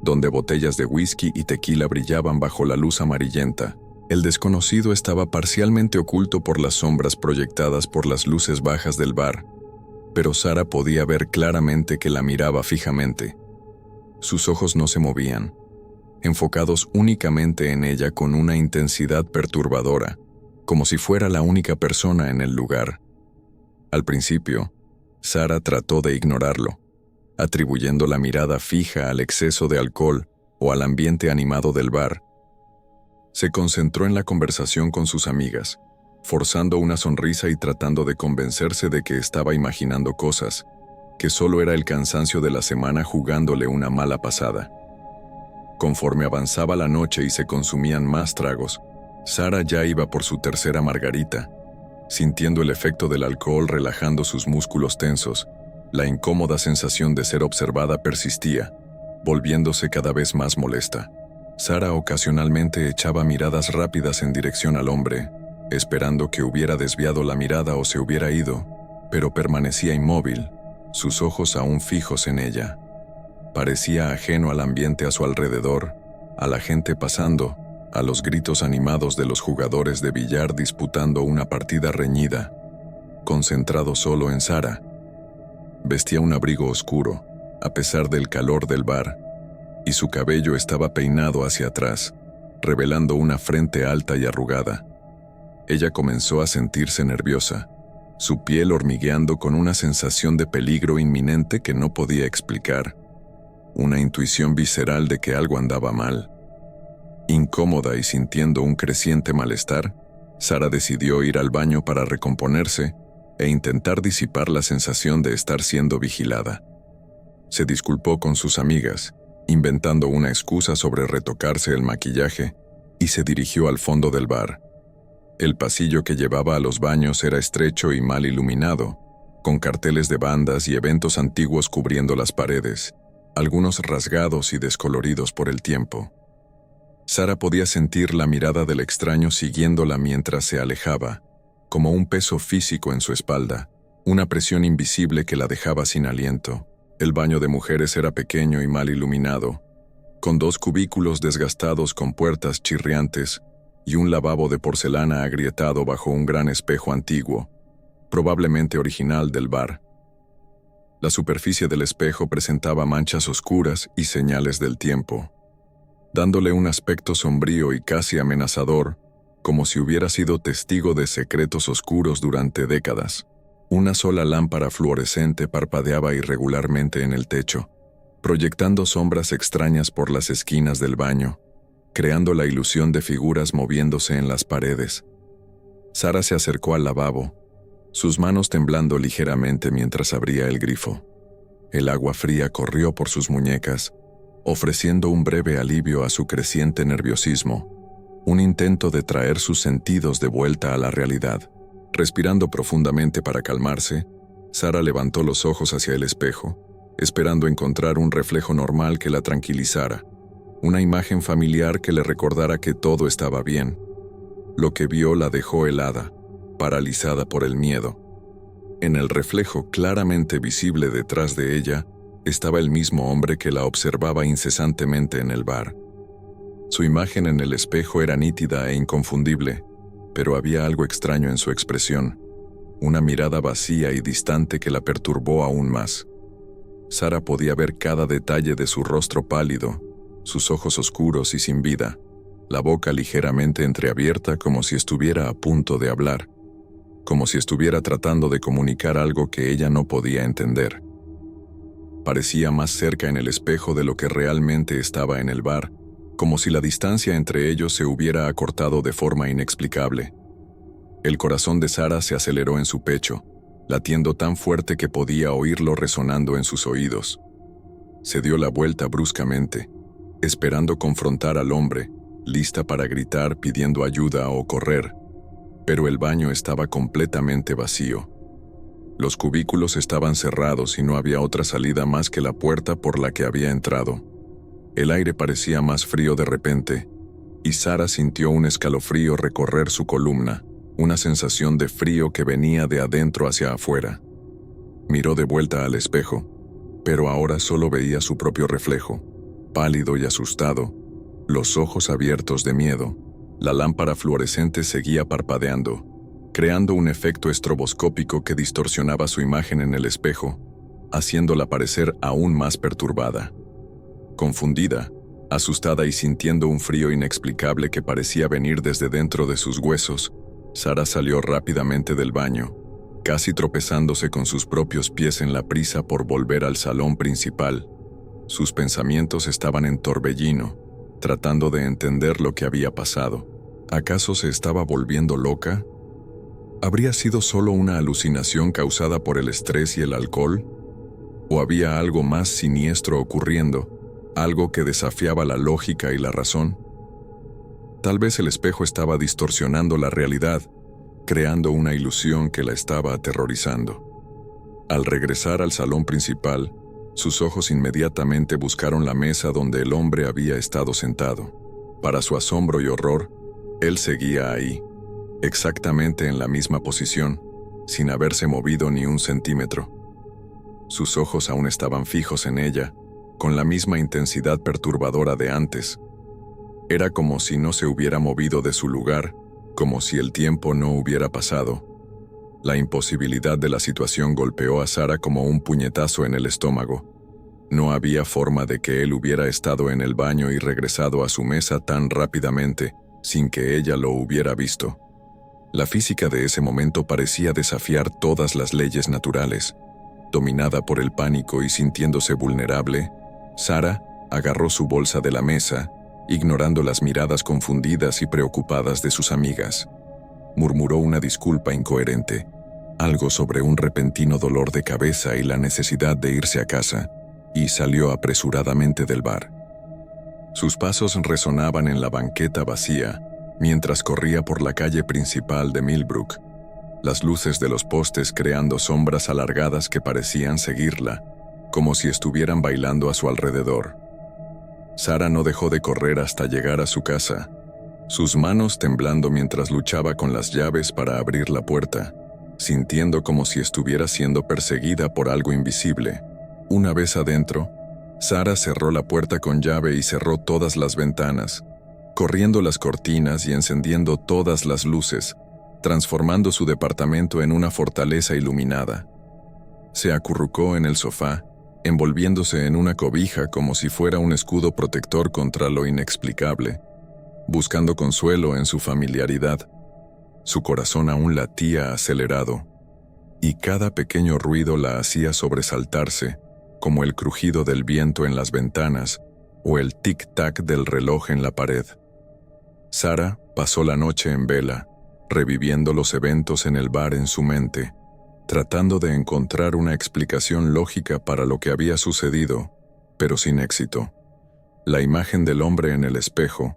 donde botellas de whisky y tequila brillaban bajo la luz amarillenta. El desconocido estaba parcialmente oculto por las sombras proyectadas por las luces bajas del bar, pero Sara podía ver claramente que la miraba fijamente. Sus ojos no se movían, enfocados únicamente en ella con una intensidad perturbadora, como si fuera la única persona en el lugar. Al principio, Sara trató de ignorarlo, atribuyendo la mirada fija al exceso de alcohol o al ambiente animado del bar. Se concentró en la conversación con sus amigas, forzando una sonrisa y tratando de convencerse de que estaba imaginando cosas, que solo era el cansancio de la semana jugándole una mala pasada. Conforme avanzaba la noche y se consumían más tragos, Sara ya iba por su tercera margarita, sintiendo el efecto del alcohol relajando sus músculos tensos. La incómoda sensación de ser observada persistía, volviéndose cada vez más molesta. Sara ocasionalmente echaba miradas rápidas en dirección al hombre, esperando que hubiera desviado la mirada o se hubiera ido, pero permanecía inmóvil, sus ojos aún fijos en ella. Parecía ajeno al ambiente a su alrededor, a la gente pasando, a los gritos animados de los jugadores de billar disputando una partida reñida. Concentrado solo en Sara. Vestía un abrigo oscuro, a pesar del calor del bar, y su cabello estaba peinado hacia atrás, revelando una frente alta y arrugada. Ella comenzó a sentirse nerviosa, su piel hormigueando con una sensación de peligro inminente que no podía explicar, una intuición visceral de que algo andaba mal. Incómoda y sintiendo un creciente malestar, Sara decidió ir al baño para recomponerse e intentar disipar la sensación de estar siendo vigilada. Se disculpó con sus amigas, inventando una excusa sobre retocarse el maquillaje, y se dirigió al fondo del bar. El pasillo que llevaba a los baños era estrecho y mal iluminado, con carteles de bandas y eventos antiguos cubriendo las paredes, algunos rasgados y descoloridos por el tiempo. Sara podía sentir la mirada del extraño siguiéndola mientras se alejaba, como un peso físico en su espalda, una presión invisible que la dejaba sin aliento. El baño de mujeres era pequeño y mal iluminado, con 2 cubículos desgastados con puertas chirriantes y un lavabo de porcelana agrietado bajo un gran espejo antiguo, probablemente original del bar. La superficie del espejo presentaba manchas oscuras y señales del tiempo, dándole un aspecto sombrío y casi amenazador, como si hubiera sido testigo de secretos oscuros durante décadas. Una sola lámpara fluorescente parpadeaba irregularmente en el techo, proyectando sombras extrañas por las esquinas del baño, creando la ilusión de figuras moviéndose en las paredes. Sara se acercó al lavabo, sus manos temblando ligeramente mientras abría el grifo. El agua fría corrió por sus muñecas, ofreciendo un breve alivio a su creciente nerviosismo, un intento de traer sus sentidos de vuelta a la realidad. Respirando profundamente para calmarse, Sara levantó los ojos hacia el espejo, esperando encontrar un reflejo normal que la tranquilizara, una imagen familiar que le recordara que todo estaba bien. Lo que vio la dejó helada, paralizada por el miedo. En el reflejo claramente visible detrás de ella, estaba el mismo hombre que la observaba incesantemente en el bar. Su imagen en el espejo era nítida e inconfundible, pero había algo extraño en su expresión, una mirada vacía y distante que la perturbó aún más. Sara podía ver cada detalle de su rostro pálido, sus ojos oscuros y sin vida, la boca ligeramente entreabierta como si estuviera a punto de hablar, como si estuviera tratando de comunicar algo que ella no podía entender. Parecía más cerca en el espejo de lo que realmente estaba en el bar, como si la distancia entre ellos se hubiera acortado de forma inexplicable. El corazón de Sara se aceleró en su pecho, latiendo tan fuerte que podía oírlo resonando en sus oídos. Se dio la vuelta bruscamente, esperando confrontar al hombre, lista para gritar pidiendo ayuda o correr, pero el baño estaba completamente vacío. Los cubículos estaban cerrados y no había otra salida más que la puerta por la que había entrado. El aire parecía más frío de repente, y Sara sintió un escalofrío recorrer su columna, una sensación de frío que venía de adentro hacia afuera. Miró de vuelta al espejo, pero ahora solo veía su propio reflejo, pálido y asustado, los ojos abiertos de miedo. La lámpara fluorescente seguía parpadeando, creando un efecto estroboscópico que distorsionaba su imagen en el espejo, haciéndola parecer aún más perturbada. Confundida, asustada y sintiendo un frío inexplicable que parecía venir desde dentro de sus huesos, Sara salió rápidamente del baño, casi tropezándose con sus propios pies en la prisa por volver al salón principal. Sus pensamientos estaban en torbellino, tratando de entender lo que había pasado. ¿Acaso se estaba volviendo loca? ¿Habría sido solo una alucinación causada por el estrés y el alcohol? ¿O había algo más siniestro ocurriendo, algo que desafiaba la lógica y la razón? Tal vez el espejo estaba distorsionando la realidad, creando una ilusión que la estaba aterrorizando. Al regresar al salón principal, sus ojos inmediatamente buscaron la mesa donde el hombre había estado sentado. Para su asombro y horror, él seguía ahí, exactamente en la misma posición, sin haberse movido ni un centímetro. Sus ojos aún estaban fijos en ella, con la misma intensidad perturbadora de antes. Era como si no se hubiera movido de su lugar, como si el tiempo no hubiera pasado. La imposibilidad de la situación golpeó a Sara como un puñetazo en el estómago. No había forma de que él hubiera estado en el baño y regresado a su mesa tan rápidamente, sin que ella lo hubiera visto. La física de ese momento parecía desafiar todas las leyes naturales. Dominada por el pánico y sintiéndose vulnerable, Sara agarró su bolsa de la mesa, ignorando las miradas confundidas y preocupadas de sus amigas. Murmuró una disculpa incoherente, algo sobre un repentino dolor de cabeza y la necesidad de irse a casa, y salió apresuradamente del bar. Sus pasos resonaban en la banqueta vacía, mientras corría por la calle principal de Millbrook, las luces de los postes creando sombras alargadas que parecían seguirla, como si estuvieran bailando a su alrededor. Sara no dejó de correr hasta llegar a su casa, sus manos temblando mientras luchaba con las llaves para abrir la puerta, sintiendo como si estuviera siendo perseguida por algo invisible. Una vez adentro, Sara cerró la puerta con llave y cerró todas las ventanas, corriendo las cortinas y encendiendo todas las luces, transformando su departamento en una fortaleza iluminada. Se acurrucó en el sofá, envolviéndose en una cobija como si fuera un escudo protector contra lo inexplicable, buscando consuelo en su familiaridad. Su corazón aún latía acelerado, y cada pequeño ruido la hacía sobresaltarse, como el crujido del viento en las ventanas o el tic-tac del reloj en la pared. Sara pasó la noche en vela, reviviendo los eventos en el bar en su mente, tratando de encontrar una explicación lógica para lo que había sucedido, pero sin éxito. La imagen del hombre en el espejo,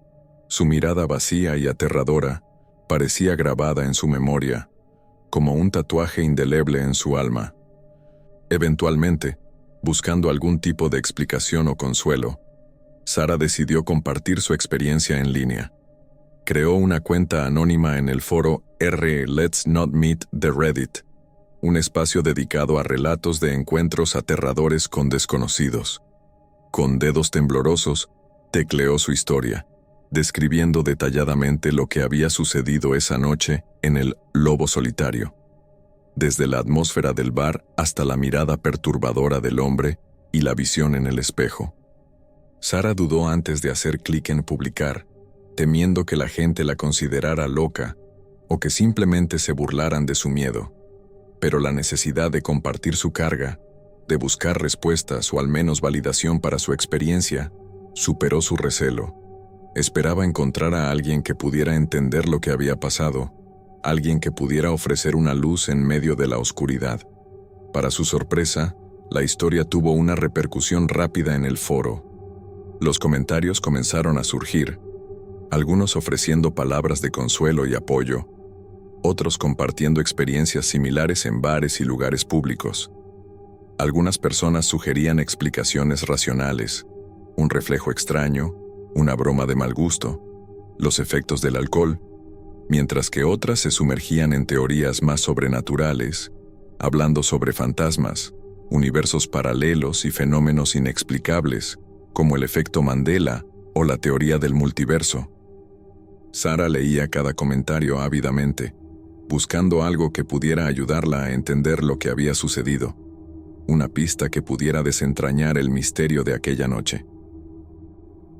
su mirada vacía y aterradora, parecía grabada en su memoria, como un tatuaje indeleble en su alma. Eventualmente, buscando algún tipo de explicación o consuelo, Sara decidió compartir su experiencia en línea. Creó una cuenta anónima en el foro Let's Not Meet de Reddit, un espacio dedicado a relatos de encuentros aterradores con desconocidos. Con dedos temblorosos, tecleó su historia, describiendo detalladamente lo que había sucedido esa noche en el Lobo Solitario. Desde la atmósfera del bar hasta la mirada perturbadora del hombre y la visión en el espejo. Sara dudó antes de hacer clic en publicar, temiendo que la gente la considerara loca o que simplemente se burlaran de su miedo. Pero la necesidad de compartir su carga, de buscar respuestas o al menos validación para su experiencia, superó su recelo. Esperaba encontrar a alguien que pudiera entender lo que había pasado, alguien que pudiera ofrecer una luz en medio de la oscuridad. Para su sorpresa, la historia tuvo una repercusión rápida en el foro. Los comentarios comenzaron a surgir, algunos ofreciendo palabras de consuelo y apoyo, otros compartiendo experiencias similares en bares y lugares públicos. Algunas personas sugerían explicaciones racionales, un reflejo extraño, una broma de mal gusto, los efectos del alcohol, mientras que otras se sumergían en teorías más sobrenaturales, hablando sobre fantasmas, universos paralelos y fenómenos inexplicables, como el efecto Mandela o la teoría del multiverso. Sara leía cada comentario ávidamente, buscando algo que pudiera ayudarla a entender lo que había sucedido, una pista que pudiera desentrañar el misterio de aquella noche.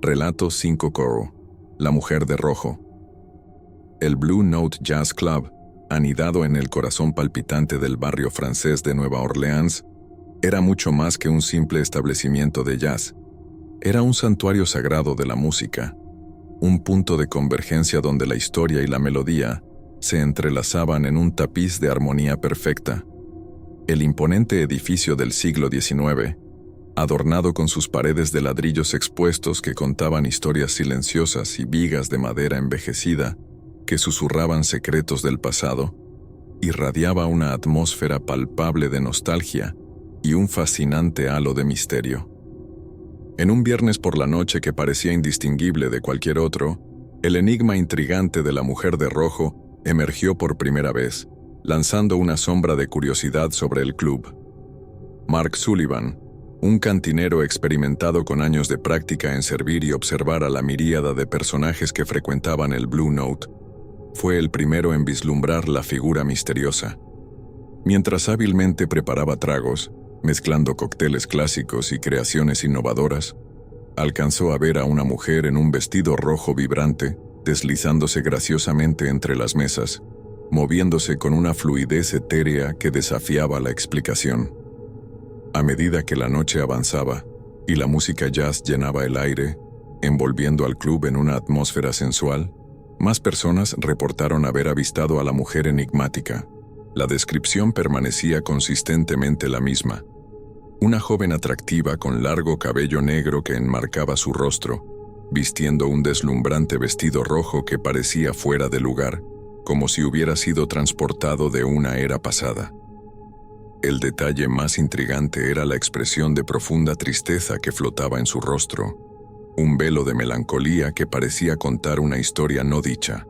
Relato 5 Coro, la mujer de rojo. El Blue Note Jazz Club, anidado en el corazón palpitante del barrio francés de Nueva Orleans, era mucho más que un simple establecimiento de jazz. Era un santuario sagrado de la música, un punto de convergencia donde la historia y la melodía se entrelazaban en un tapiz de armonía perfecta. El imponente edificio del siglo XIX, adornado con sus paredes de ladrillos expuestos que contaban historias silenciosas y vigas de madera envejecida que susurraban secretos del pasado, irradiaba una atmósfera palpable de nostalgia y un fascinante halo de misterio. En un viernes por la noche que parecía indistinguible de cualquier otro, el enigma intrigante de la mujer de rojo emergió por primera vez, lanzando una sombra de curiosidad sobre el club. Mark Sullivan, un cantinero experimentado con años de práctica en servir y observar a la miríada de personajes que frecuentaban el Blue Note, fue el primero en vislumbrar la figura misteriosa. Mientras hábilmente preparaba tragos, mezclando cócteles clásicos y creaciones innovadoras, alcanzó a ver a una mujer en un vestido rojo vibrante, deslizándose graciosamente entre las mesas, moviéndose con una fluidez etérea que desafiaba la explicación. A medida que la noche avanzaba y la música jazz llenaba el aire, envolviendo al club en una atmósfera sensual, más personas reportaron haber avistado a la mujer enigmática. La descripción permanecía consistentemente la misma. Una joven atractiva con largo cabello negro que enmarcaba su rostro, vistiendo un deslumbrante vestido rojo que parecía fuera de lugar, como si hubiera sido transportado de una era pasada. El detalle más intrigante era la expresión de profunda tristeza que flotaba en su rostro, un velo de melancolía que parecía contar una historia no dicha.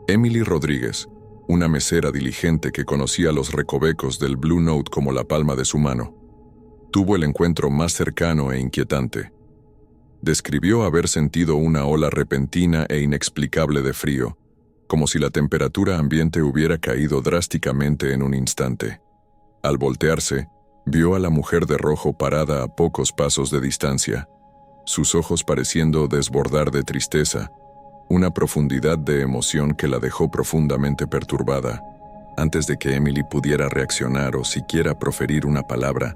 Emily Rodríguez, una mesera diligente que conocía los recovecos del Blue Note como la palma de su mano, tuvo el encuentro más cercano e inquietante. Describió haber sentido una ola repentina e inexplicable de frío, como si la temperatura ambiente hubiera caído drásticamente en un instante. Al voltearse, vio a la mujer de rojo parada a pocos pasos de distancia, sus ojos pareciendo desbordar de tristeza, una profundidad de emoción que la dejó profundamente perturbada. Antes de que Emily pudiera reaccionar o siquiera proferir una palabra,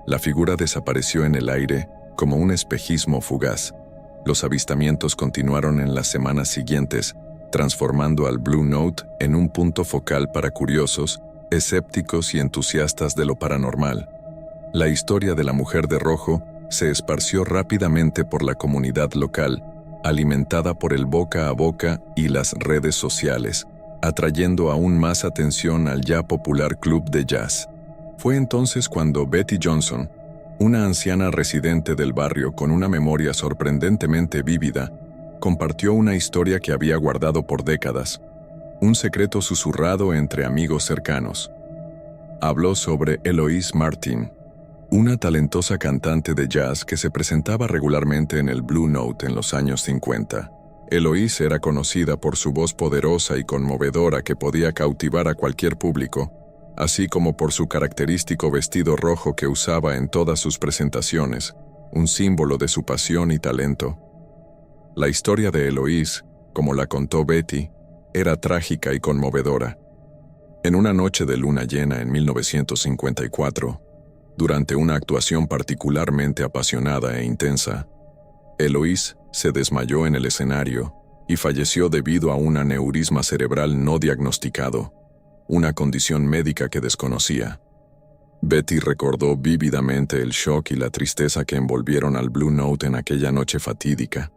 la figura desapareció en el aire como un espejismo fugaz. Los avistamientos continuaron en las semanas siguientes, transformando al Blue Note en un punto focal para curiosos, escépticos y entusiastas de lo paranormal. La historia de la mujer de rojo se esparció rápidamente por la comunidad local, alimentada por el boca a boca y las redes sociales, atrayendo aún más atención al ya popular club de jazz. Fue entonces cuando Betty Johnson, una anciana residente del barrio con una memoria sorprendentemente vívida, compartió una historia que había guardado por décadas, un secreto susurrado entre amigos cercanos. Habló sobre Eloise Martin, una talentosa cantante de jazz que se presentaba regularmente en el Blue Note en los años 50. Eloise era conocida por su voz poderosa y conmovedora que podía cautivar a cualquier público, así como por su característico vestido rojo que usaba en todas sus presentaciones, un símbolo de su pasión y talento. La historia de Eloise, como la contó Betty, era trágica y conmovedora. En una noche de luna llena en 1954, durante una actuación particularmente apasionada e intensa, Eloise se desmayó en el escenario y falleció debido a un aneurisma cerebral no diagnosticado, una condición médica que desconocía. Betty recordó vívidamente el shock y la tristeza que envolvieron al Blue Note en aquella noche fatídica,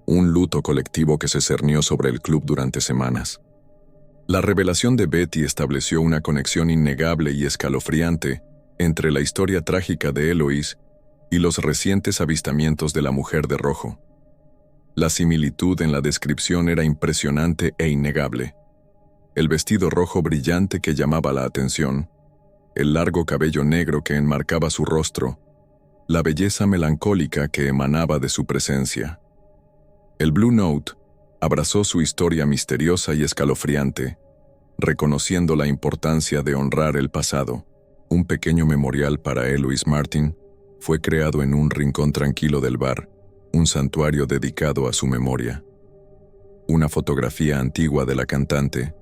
un luto colectivo que se cernió sobre el club durante semanas. La revelación de Betty estableció una conexión innegable y escalofriante entre la historia trágica de Eloise y los recientes avistamientos de la mujer de rojo. La similitud en la descripción era impresionante e innegable. El vestido rojo brillante que llamaba la atención, el largo cabello negro que enmarcaba su rostro, la belleza melancólica que emanaba de su presencia. El Blue Note abrazó su historia misteriosa y escalofriante, reconociendo la importancia de honrar el pasado. Un pequeño memorial para Eloise Martin fue creado en un rincón tranquilo del bar, un santuario dedicado a su memoria. Una fotografía antigua de la cantante,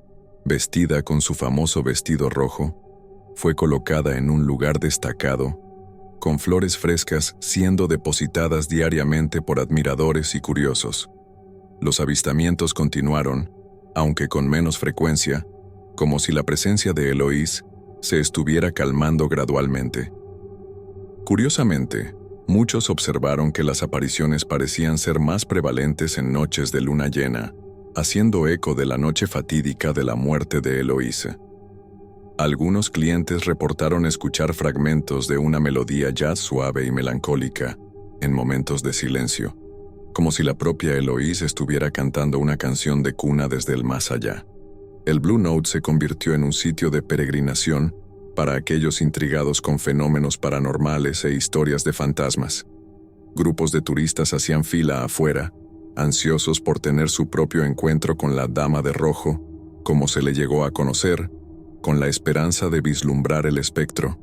vestida con su famoso vestido rojo, fue colocada en un lugar destacado, con flores frescas siendo depositadas diariamente por admiradores y curiosos. Los avistamientos continuaron, aunque con menos frecuencia, como si la presencia de Eloise se estuviera calmando gradualmente. Curiosamente, muchos observaron que las apariciones parecían ser más prevalentes en noches de luna llena, haciendo eco de la noche fatídica de la muerte de Eloise. Algunos clientes reportaron escuchar fragmentos de una melodía jazz suave y melancólica, en momentos de silencio, como si la propia Eloise estuviera cantando una canción de cuna desde el más allá. El Blue Note se convirtió en un sitio de peregrinación para aquellos intrigados con fenómenos paranormales e historias de fantasmas. Grupos de turistas hacían fila afuera, ansiosos por tener su propio encuentro con la Dama de Rojo, como se le llegó a conocer, con la esperanza de vislumbrar el espectro.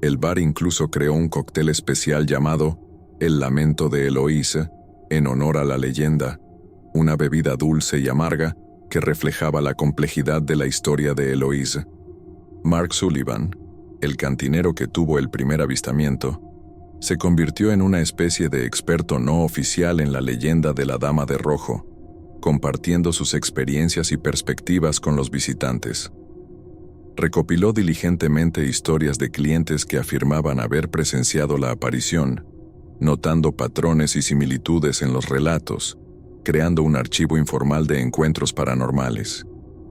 El bar incluso creó un cóctel especial llamado El Lamento de Eloise, en honor a la leyenda, una bebida dulce y amarga que reflejaba la complejidad de la historia de Eloise. Mark Sullivan, el cantinero que tuvo el primer avistamiento, se convirtió en una especie de experto no oficial en la leyenda de la Dama de Rojo, compartiendo sus experiencias y perspectivas con los visitantes. Recopiló diligentemente historias de clientes que afirmaban haber presenciado la aparición, notando patrones y similitudes en los relatos, creando un archivo informal de encuentros paranormales.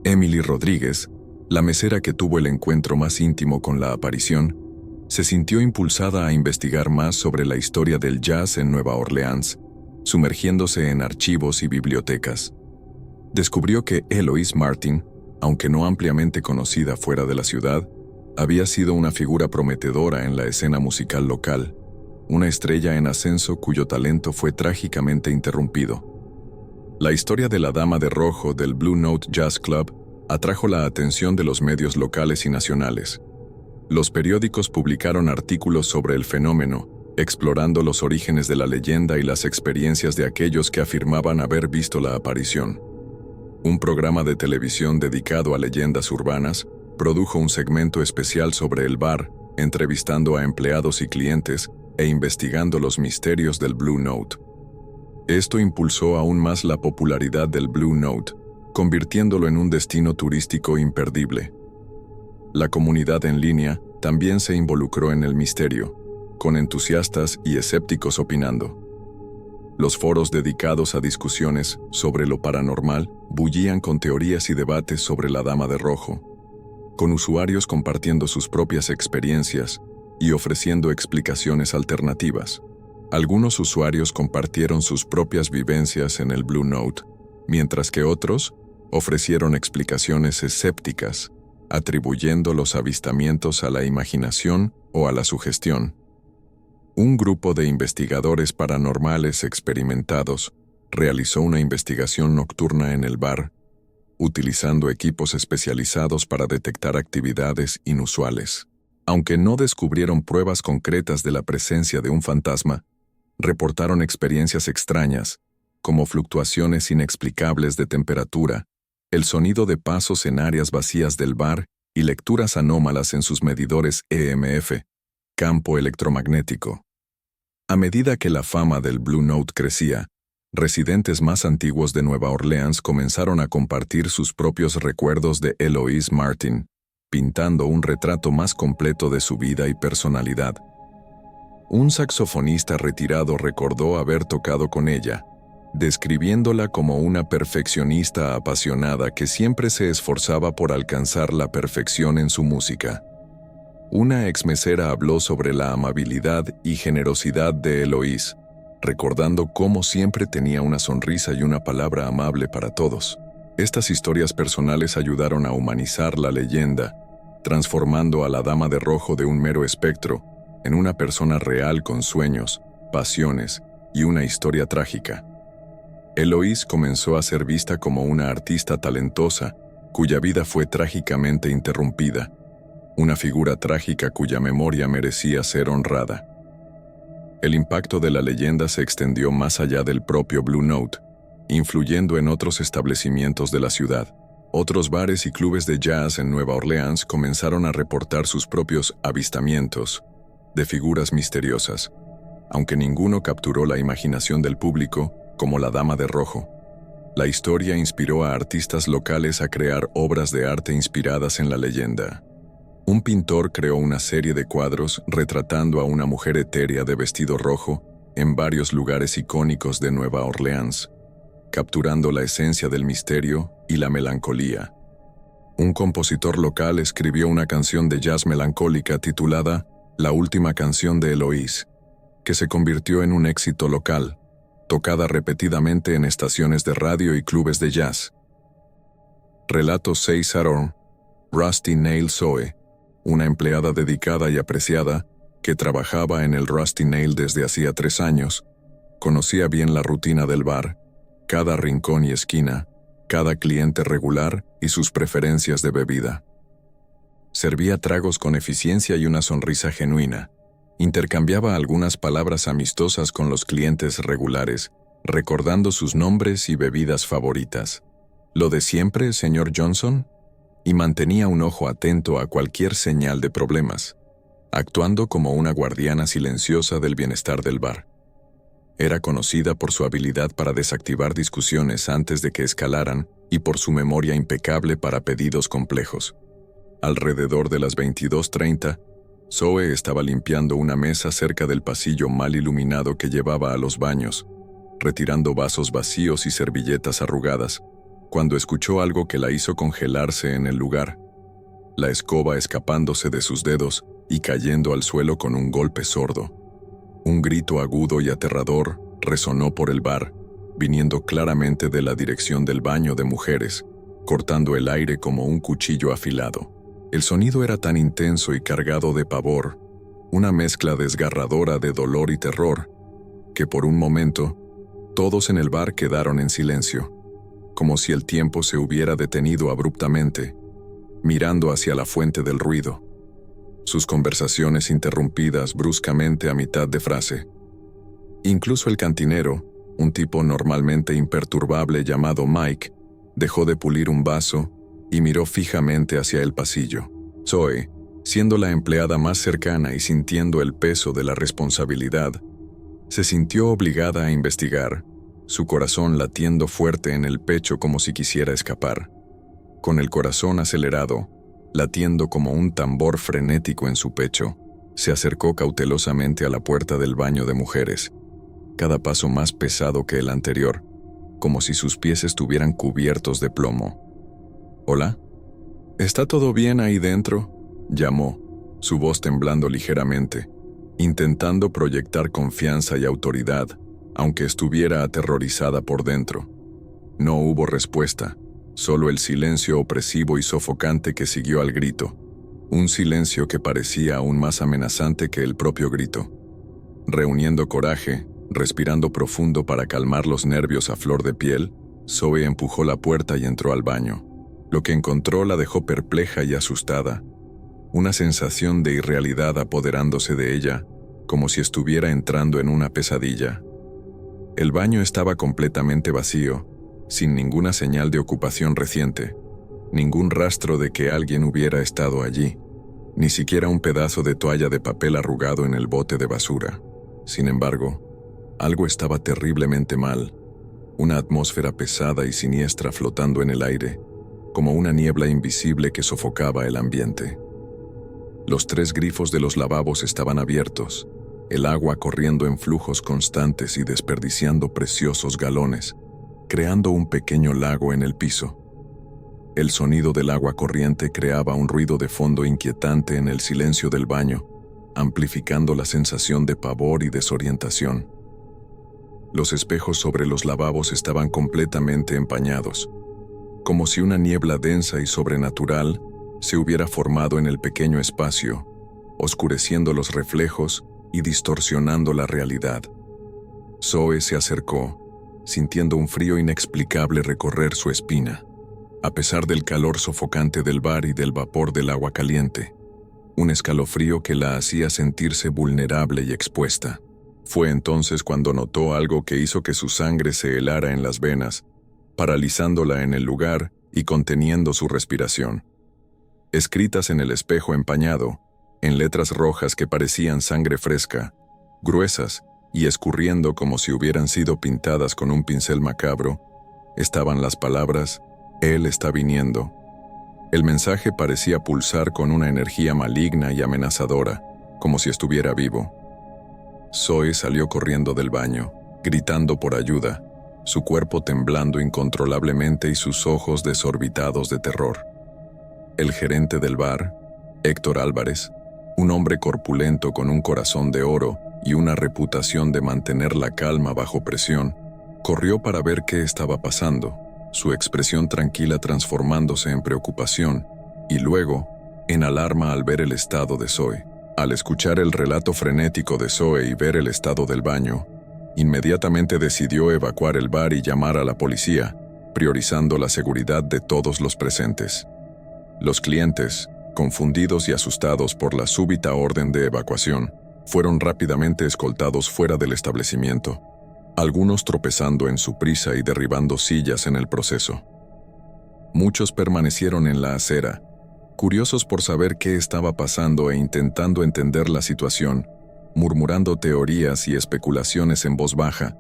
Emily Rodríguez, la mesera que tuvo el encuentro más íntimo con la aparición, se sintió impulsada a investigar más sobre la historia del jazz en Nueva Orleans, sumergiéndose en archivos y bibliotecas. Descubrió que Eloise Martin, aunque no ampliamente conocida fuera de la ciudad, había sido una figura prometedora en la escena musical local, una estrella en ascenso cuyo talento fue trágicamente interrumpido. La historia de la Dama de Rojo del Blue Note Jazz Club atrajo la atención de los medios locales y nacionales. Los periódicos publicaron artículos sobre el fenómeno, explorando los orígenes de la leyenda y las experiencias de aquellos que afirmaban haber visto la aparición. Un programa de televisión dedicado a leyendas urbanas produjo un segmento especial sobre el bar, entrevistando a empleados y clientes e investigando los misterios del Blue Note. Esto impulsó aún más la popularidad del Blue Note, convirtiéndolo en un destino turístico imperdible. La comunidad en línea también se involucró en el misterio, con entusiastas y escépticos opinando. Los foros dedicados a discusiones sobre lo paranormal bullían con teorías y debates sobre la Dama de Rojo, con usuarios compartiendo sus propias experiencias y ofreciendo explicaciones alternativas. Algunos usuarios compartieron sus propias vivencias en el Blue Note, mientras que otros ofrecieron explicaciones escépticas, atribuyendo los avistamientos a la imaginación o a la sugestión. Un grupo de investigadores paranormales experimentados realizó una investigación nocturna en el bar, utilizando equipos especializados para detectar actividades inusuales. Aunque no descubrieron pruebas concretas de la presencia de un fantasma, reportaron experiencias extrañas, como fluctuaciones inexplicables de temperatura, el sonido de pasos en áreas vacías del bar y lecturas anómalas en sus medidores EMF, campo electromagnético. A medida que la fama del Blue Note crecía, Residentes más antiguos de Nueva Orleans comenzaron a compartir sus propios recuerdos de Eloise Martin, pintando un retrato más completo de su vida y personalidad. Un saxofonista retirado recordó haber tocado con ella, describiéndola como una perfeccionista apasionada que siempre se esforzaba por alcanzar la perfección en su música. Una exmesera habló sobre la amabilidad y generosidad de Eloise, recordando cómo siempre tenía una sonrisa y una palabra amable para todos. Estas historias personales ayudaron a humanizar la leyenda, transformando a la Dama de Rojo de un mero espectro en una persona real con sueños, pasiones y una historia trágica. Eloise comenzó a ser vista como una artista talentosa cuya vida fue trágicamente interrumpida, una figura trágica cuya memoria merecía ser honrada. El impacto de la leyenda se extendió más allá del propio Blue Note, influyendo en otros establecimientos de la ciudad. Otros bares y clubes de jazz en Nueva Orleans comenzaron a reportar sus propios avistamientos de figuras misteriosas, aunque ninguno capturó la imaginación del público como la Dama de Rojo. La historia inspiró a artistas locales a crear obras de arte inspiradas en la leyenda. Un pintor creó una serie de cuadros retratando a una mujer etérea de vestido rojo en varios lugares icónicos de Nueva Orleans, capturando la esencia del misterio y la melancolía. Un compositor local escribió una canción de jazz melancólica titulada La última canción de Eloise, que se convirtió en un éxito local, tocada repetidamente en estaciones de radio y clubes de jazz. Relato 6 Aaron, Rusty Nail Zoe, una empleada dedicada y apreciada que trabajaba en el Rusty Nail desde hacía 3 años, conocía bien la rutina del bar, cada rincón y esquina, cada cliente regular y sus preferencias de bebida. Servía tragos con eficiencia y una sonrisa genuina. Intercambiaba algunas palabras amistosas con los clientes regulares, recordando sus nombres y bebidas favoritas. ¿Lo de siempre, señor Johnson? Y mantenía un ojo atento a cualquier señal de problemas, actuando como una guardiana silenciosa del bienestar del bar. Era conocida por su habilidad para desactivar discusiones antes de que escalaran y por su memoria impecable para pedidos complejos. Alrededor de las 22:30, Zoe estaba limpiando una mesa cerca del pasillo mal iluminado que llevaba a los baños, retirando vasos vacíos y servilletas arrugadas, cuando escuchó algo que la hizo congelarse en el lugar, la escoba escapándose de sus dedos y cayendo al suelo con un golpe sordo. Un grito agudo y aterrador resonó por el bar, viniendo claramente de la dirección del baño de mujeres, cortando el aire como un cuchillo afilado. El sonido era tan intenso y cargado de pavor, una mezcla desgarradora de dolor y terror, que por un momento, todos en el bar quedaron en silencio, como si el tiempo se hubiera detenido abruptamente, mirando hacia la fuente del ruido. Sus conversaciones interrumpidas bruscamente a mitad de frase. Incluso el cantinero, un tipo normalmente imperturbable llamado Mike, dejó de pulir un vaso y miró fijamente hacia el pasillo. Zoe, siendo la empleada más cercana y sintiendo el peso de la responsabilidad, se sintió obligada a investigar, su corazón latiendo fuerte en el pecho como si quisiera escapar. Con el corazón acelerado, latiendo como un tambor frenético en su pecho, se acercó cautelosamente a la puerta del baño de mujeres, cada paso más pesado que el anterior, como si sus pies estuvieran cubiertos de plomo. «¿Hola? ¿Está todo bien ahí dentro?», llamó, su voz temblando ligeramente, intentando proyectar confianza y autoridad, aunque estuviera aterrorizada por dentro. No hubo respuesta, solo el silencio opresivo y sofocante que siguió al grito, un silencio que parecía aún más amenazante que el propio grito. Reuniendo coraje, respirando profundo para calmar los nervios a flor de piel, Zoe empujó la puerta y entró al baño. Lo que encontró la dejó perpleja y asustada, una sensación de irrealidad apoderándose de ella, como si estuviera entrando en una pesadilla. El baño estaba completamente vacío, sin ninguna señal de ocupación reciente, ningún rastro de que alguien hubiera estado allí, ni siquiera un pedazo de toalla de papel arrugado en el bote de basura. Sin embargo, algo estaba terriblemente mal. una atmósfera pesada y siniestra flotando en el aire, como una niebla invisible que sofocaba el ambiente. Los 3 grifos de los lavabos estaban abiertos, el agua corriendo en flujos constantes y desperdiciando preciosos galones, creando un pequeño lago en el piso. El sonido del agua corriente creaba un ruido de fondo inquietante en el silencio del baño, amplificando la sensación de pavor y desorientación. Los espejos sobre los lavabos estaban completamente empañados, como si una niebla densa y sobrenatural se hubiera formado en el pequeño espacio, oscureciendo los reflejos y distorsionando la realidad. Zoe se acercó, sintiendo un frío inexplicable recorrer su espina, a pesar del calor sofocante del bar y del vapor del agua caliente, un escalofrío que la hacía sentirse vulnerable y expuesta. Fue entonces cuando notó algo que hizo que su sangre se helara en las venas, paralizándola en el lugar y conteniendo su respiración. Escritas en el espejo empañado, en letras rojas que parecían sangre fresca, gruesas y escurriendo como si hubieran sido pintadas con un pincel macabro, estaban las palabras: «Él está viniendo». El mensaje parecía pulsar con una energía maligna y amenazadora, como si estuviera vivo. Zoe salió corriendo del baño, gritando por ayuda, su cuerpo temblando incontrolablemente y sus ojos desorbitados de terror. El gerente del bar, Héctor Álvarez, un hombre corpulento con un corazón de oro y una reputación de mantener la calma bajo presión, corrió para ver qué estaba pasando, su expresión tranquila transformándose en preocupación y luego en alarma al ver el estado de Zoe. Al escuchar el relato frenético de Zoe y ver el estado del baño, inmediatamente decidió evacuar el bar y llamar a la policía, priorizando la seguridad de todos los presentes. Los clientes, confundidos y asustados por la súbita orden de evacuación, fueron rápidamente escoltados fuera del establecimiento, algunos tropezando en su prisa y derribando sillas en el proceso. Muchos permanecieron en la acera, curiosos por saber qué estaba pasando e intentando entender la situación, murmurando teorías y especulaciones en voz baja,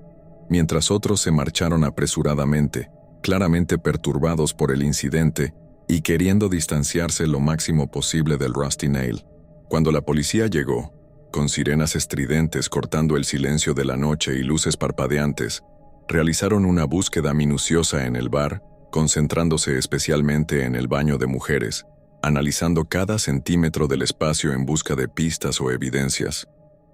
mientras otros se marcharon apresuradamente, claramente perturbados por el incidente y queriendo distanciarse lo máximo posible del Rusty Nail. Cuando la policía llegó, con sirenas estridentes cortando el silencio de la noche y luces parpadeantes, realizaron una búsqueda minuciosa en el bar, concentrándose especialmente en el baño de mujeres, analizando cada centímetro del espacio en busca de pistas o evidencias.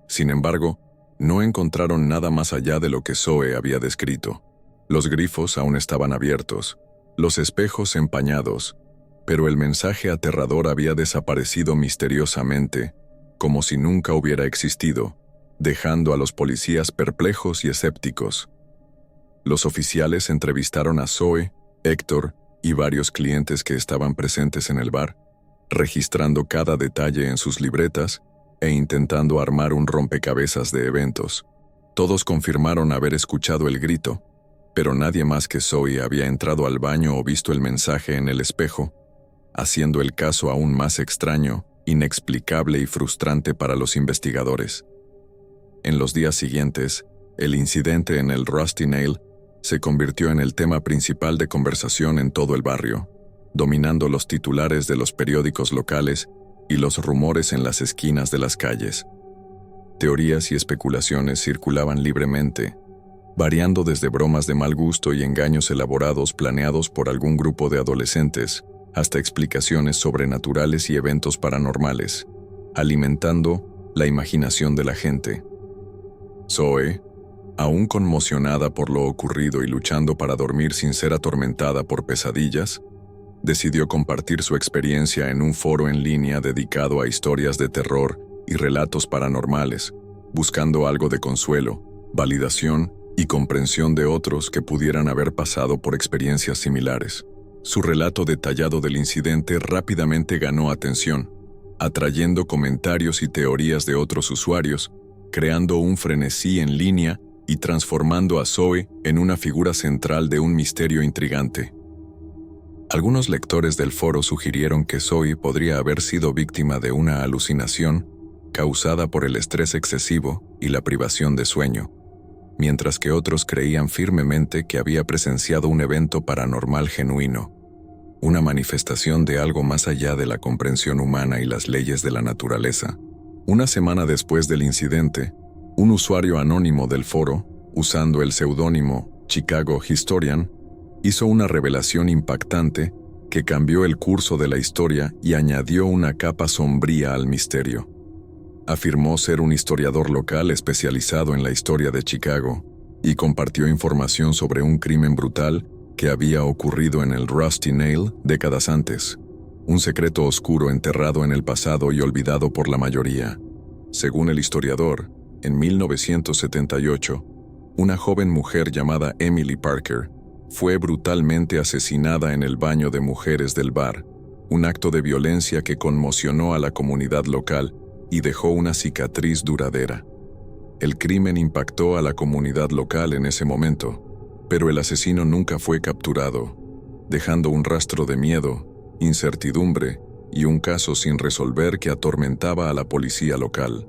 Sin embargo, no encontraron nada más allá de lo que Zoe había descrito. Los grifos aún estaban abiertos, los espejos empañados, pero el mensaje aterrador había desaparecido misteriosamente, como si nunca hubiera existido, dejando a los policías perplejos y escépticos. Los oficiales entrevistaron a Zoe, Héctor y varios clientes que estaban presentes en el bar, registrando cada detalle en sus libretas e intentando armar un rompecabezas de eventos. Todos confirmaron haber escuchado el grito, pero nadie más que Zoe había entrado al baño o visto el mensaje en el espejo, haciendo el caso aún más extraño, inexplicable y frustrante para los investigadores. En los días siguientes, el incidente en el Rusty Nail se convirtió en el tema principal de conversación en todo el barrio, dominando los titulares de los periódicos locales y los rumores en las esquinas de las calles. Teorías y especulaciones circulaban libremente, variando desde bromas de mal gusto y engaños elaborados planeados por algún grupo de adolescentes, hasta explicaciones sobrenaturales y eventos paranormales, alimentando la imaginación de la gente. Zoe, aún conmocionada por lo ocurrido y luchando para dormir sin ser atormentada por pesadillas, decidió compartir su experiencia en un foro en línea dedicado a historias de terror y relatos paranormales, buscando algo de consuelo, validación y comprensión de otros que pudieran haber pasado por experiencias similares. Su relato detallado del incidente rápidamente ganó atención, atrayendo comentarios y teorías de otros usuarios, creando un frenesí en línea y transformando a Zoe en una figura central de un misterio intrigante. Algunos lectores del foro sugirieron que Zoe podría haber sido víctima de una alucinación causada por el estrés excesivo y la privación de sueño. mientras que otros creían firmemente que había presenciado un evento paranormal genuino, una manifestación de algo más allá de la comprensión humana y las leyes de la naturaleza. Una semana después del incidente, un usuario anónimo del foro, usando el seudónimo Chicago Historian, hizo una revelación impactante que cambió el curso de la historia y añadió una capa sombría al misterio. Afirmó ser un historiador local especializado en la historia de Chicago y compartió información sobre un crimen brutal que había ocurrido en el Rusty Nail décadas antes, un secreto oscuro enterrado en el pasado y olvidado por la mayoría. Según el historiador, en 1978, una joven mujer llamada Emily Parker fue brutalmente asesinada en el baño de mujeres del bar, un acto de violencia que conmocionó a la comunidad local y dejó una cicatriz duradera. El crimen impactó a la comunidad local en ese momento, pero el asesino nunca fue capturado, dejando un rastro de miedo, incertidumbre y un caso sin resolver que atormentaba a la policía local.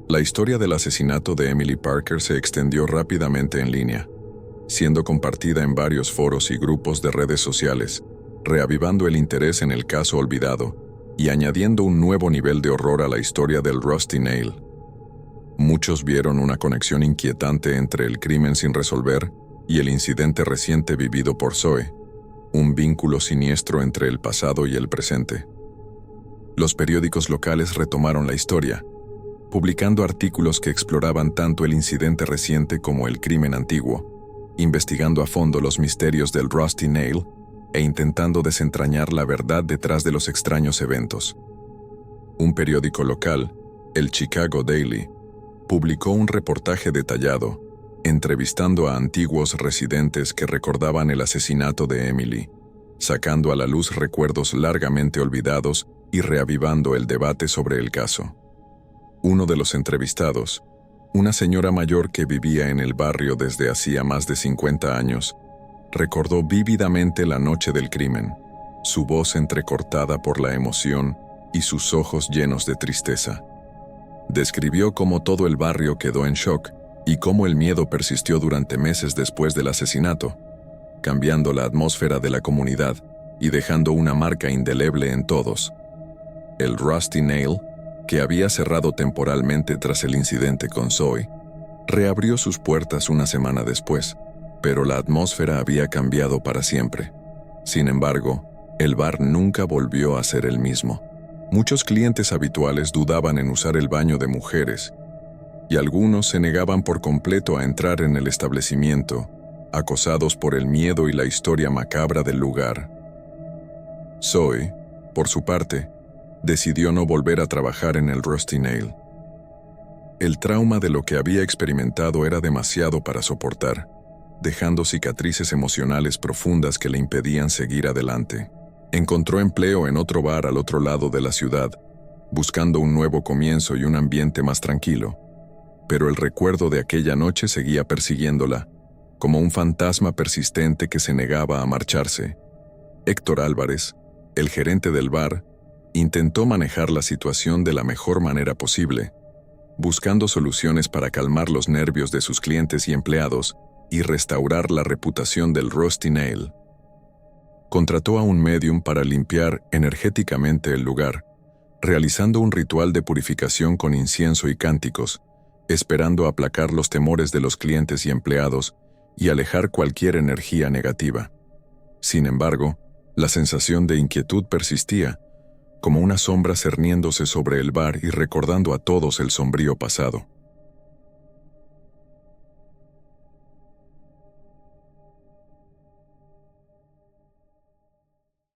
La historia del asesinato de Emily Parker se extendió rápidamente en línea, siendo compartida en varios foros y grupos de redes sociales, reavivando el interés en el caso olvidado y añadiendo un nuevo nivel de horror a la historia del Rusty Nail. Muchos vieron una conexión inquietante entre el crimen sin resolver y el incidente reciente vivido por Zoe, un vínculo siniestro entre el pasado y el presente. Los periódicos locales retomaron la historia, publicando artículos que exploraban tanto el incidente reciente como el crimen antiguo, investigando a fondo los misterios del Rusty Nail e intentando desentrañar la verdad detrás de los extraños eventos. Un periódico local, el Chicago Daily, publicó un reportaje detallado, entrevistando a antiguos residentes que recordaban el asesinato de Emily, sacando a la luz recuerdos largamente olvidados y reavivando el debate sobre el caso. Uno de los entrevistados, una señora mayor que vivía en el barrio desde hacía más de 50 años, recordó vívidamente la noche del crimen, su voz entrecortada por la emoción y sus ojos llenos de tristeza. Describió cómo todo el barrio quedó en shock y cómo el miedo persistió durante meses después del asesinato, cambiando la atmósfera de la comunidad y dejando una marca indeleble en todos. El Rusty Nail, que había cerrado temporalmente tras el incidente con Zoe, reabrió sus puertas una semana después, pero la atmósfera había cambiado para siempre. Sin embargo, el bar nunca volvió a ser el mismo. Muchos clientes habituales dudaban en usar el baño de mujeres, y algunos se negaban por completo a entrar en el establecimiento, acosados por el miedo y la historia macabra del lugar. Zoe, por su parte, decidió no volver a trabajar en el Rusty Nail. El trauma de lo que había experimentado era demasiado para soportar, dejando cicatrices emocionales profundas que le impedían seguir adelante. Encontró empleo en otro bar al otro lado de la ciudad, buscando un nuevo comienzo y un ambiente más tranquilo, pero el recuerdo de aquella noche seguía persiguiéndola, como un fantasma persistente que se negaba a marcharse. Héctor Álvarez, el gerente del bar, intentó manejar la situación de la mejor manera posible, buscando soluciones para calmar los nervios de sus clientes y empleados y restaurar la reputación del Rusty Nail. Contrató a un médium para limpiar energéticamente el lugar, realizando un ritual de purificación con incienso y cánticos, esperando aplacar los temores de los clientes y empleados y alejar cualquier energía negativa. Sin embargo, la sensación de inquietud persistía, como una sombra cerniéndose sobre el bar y recordando a todos el sombrío pasado.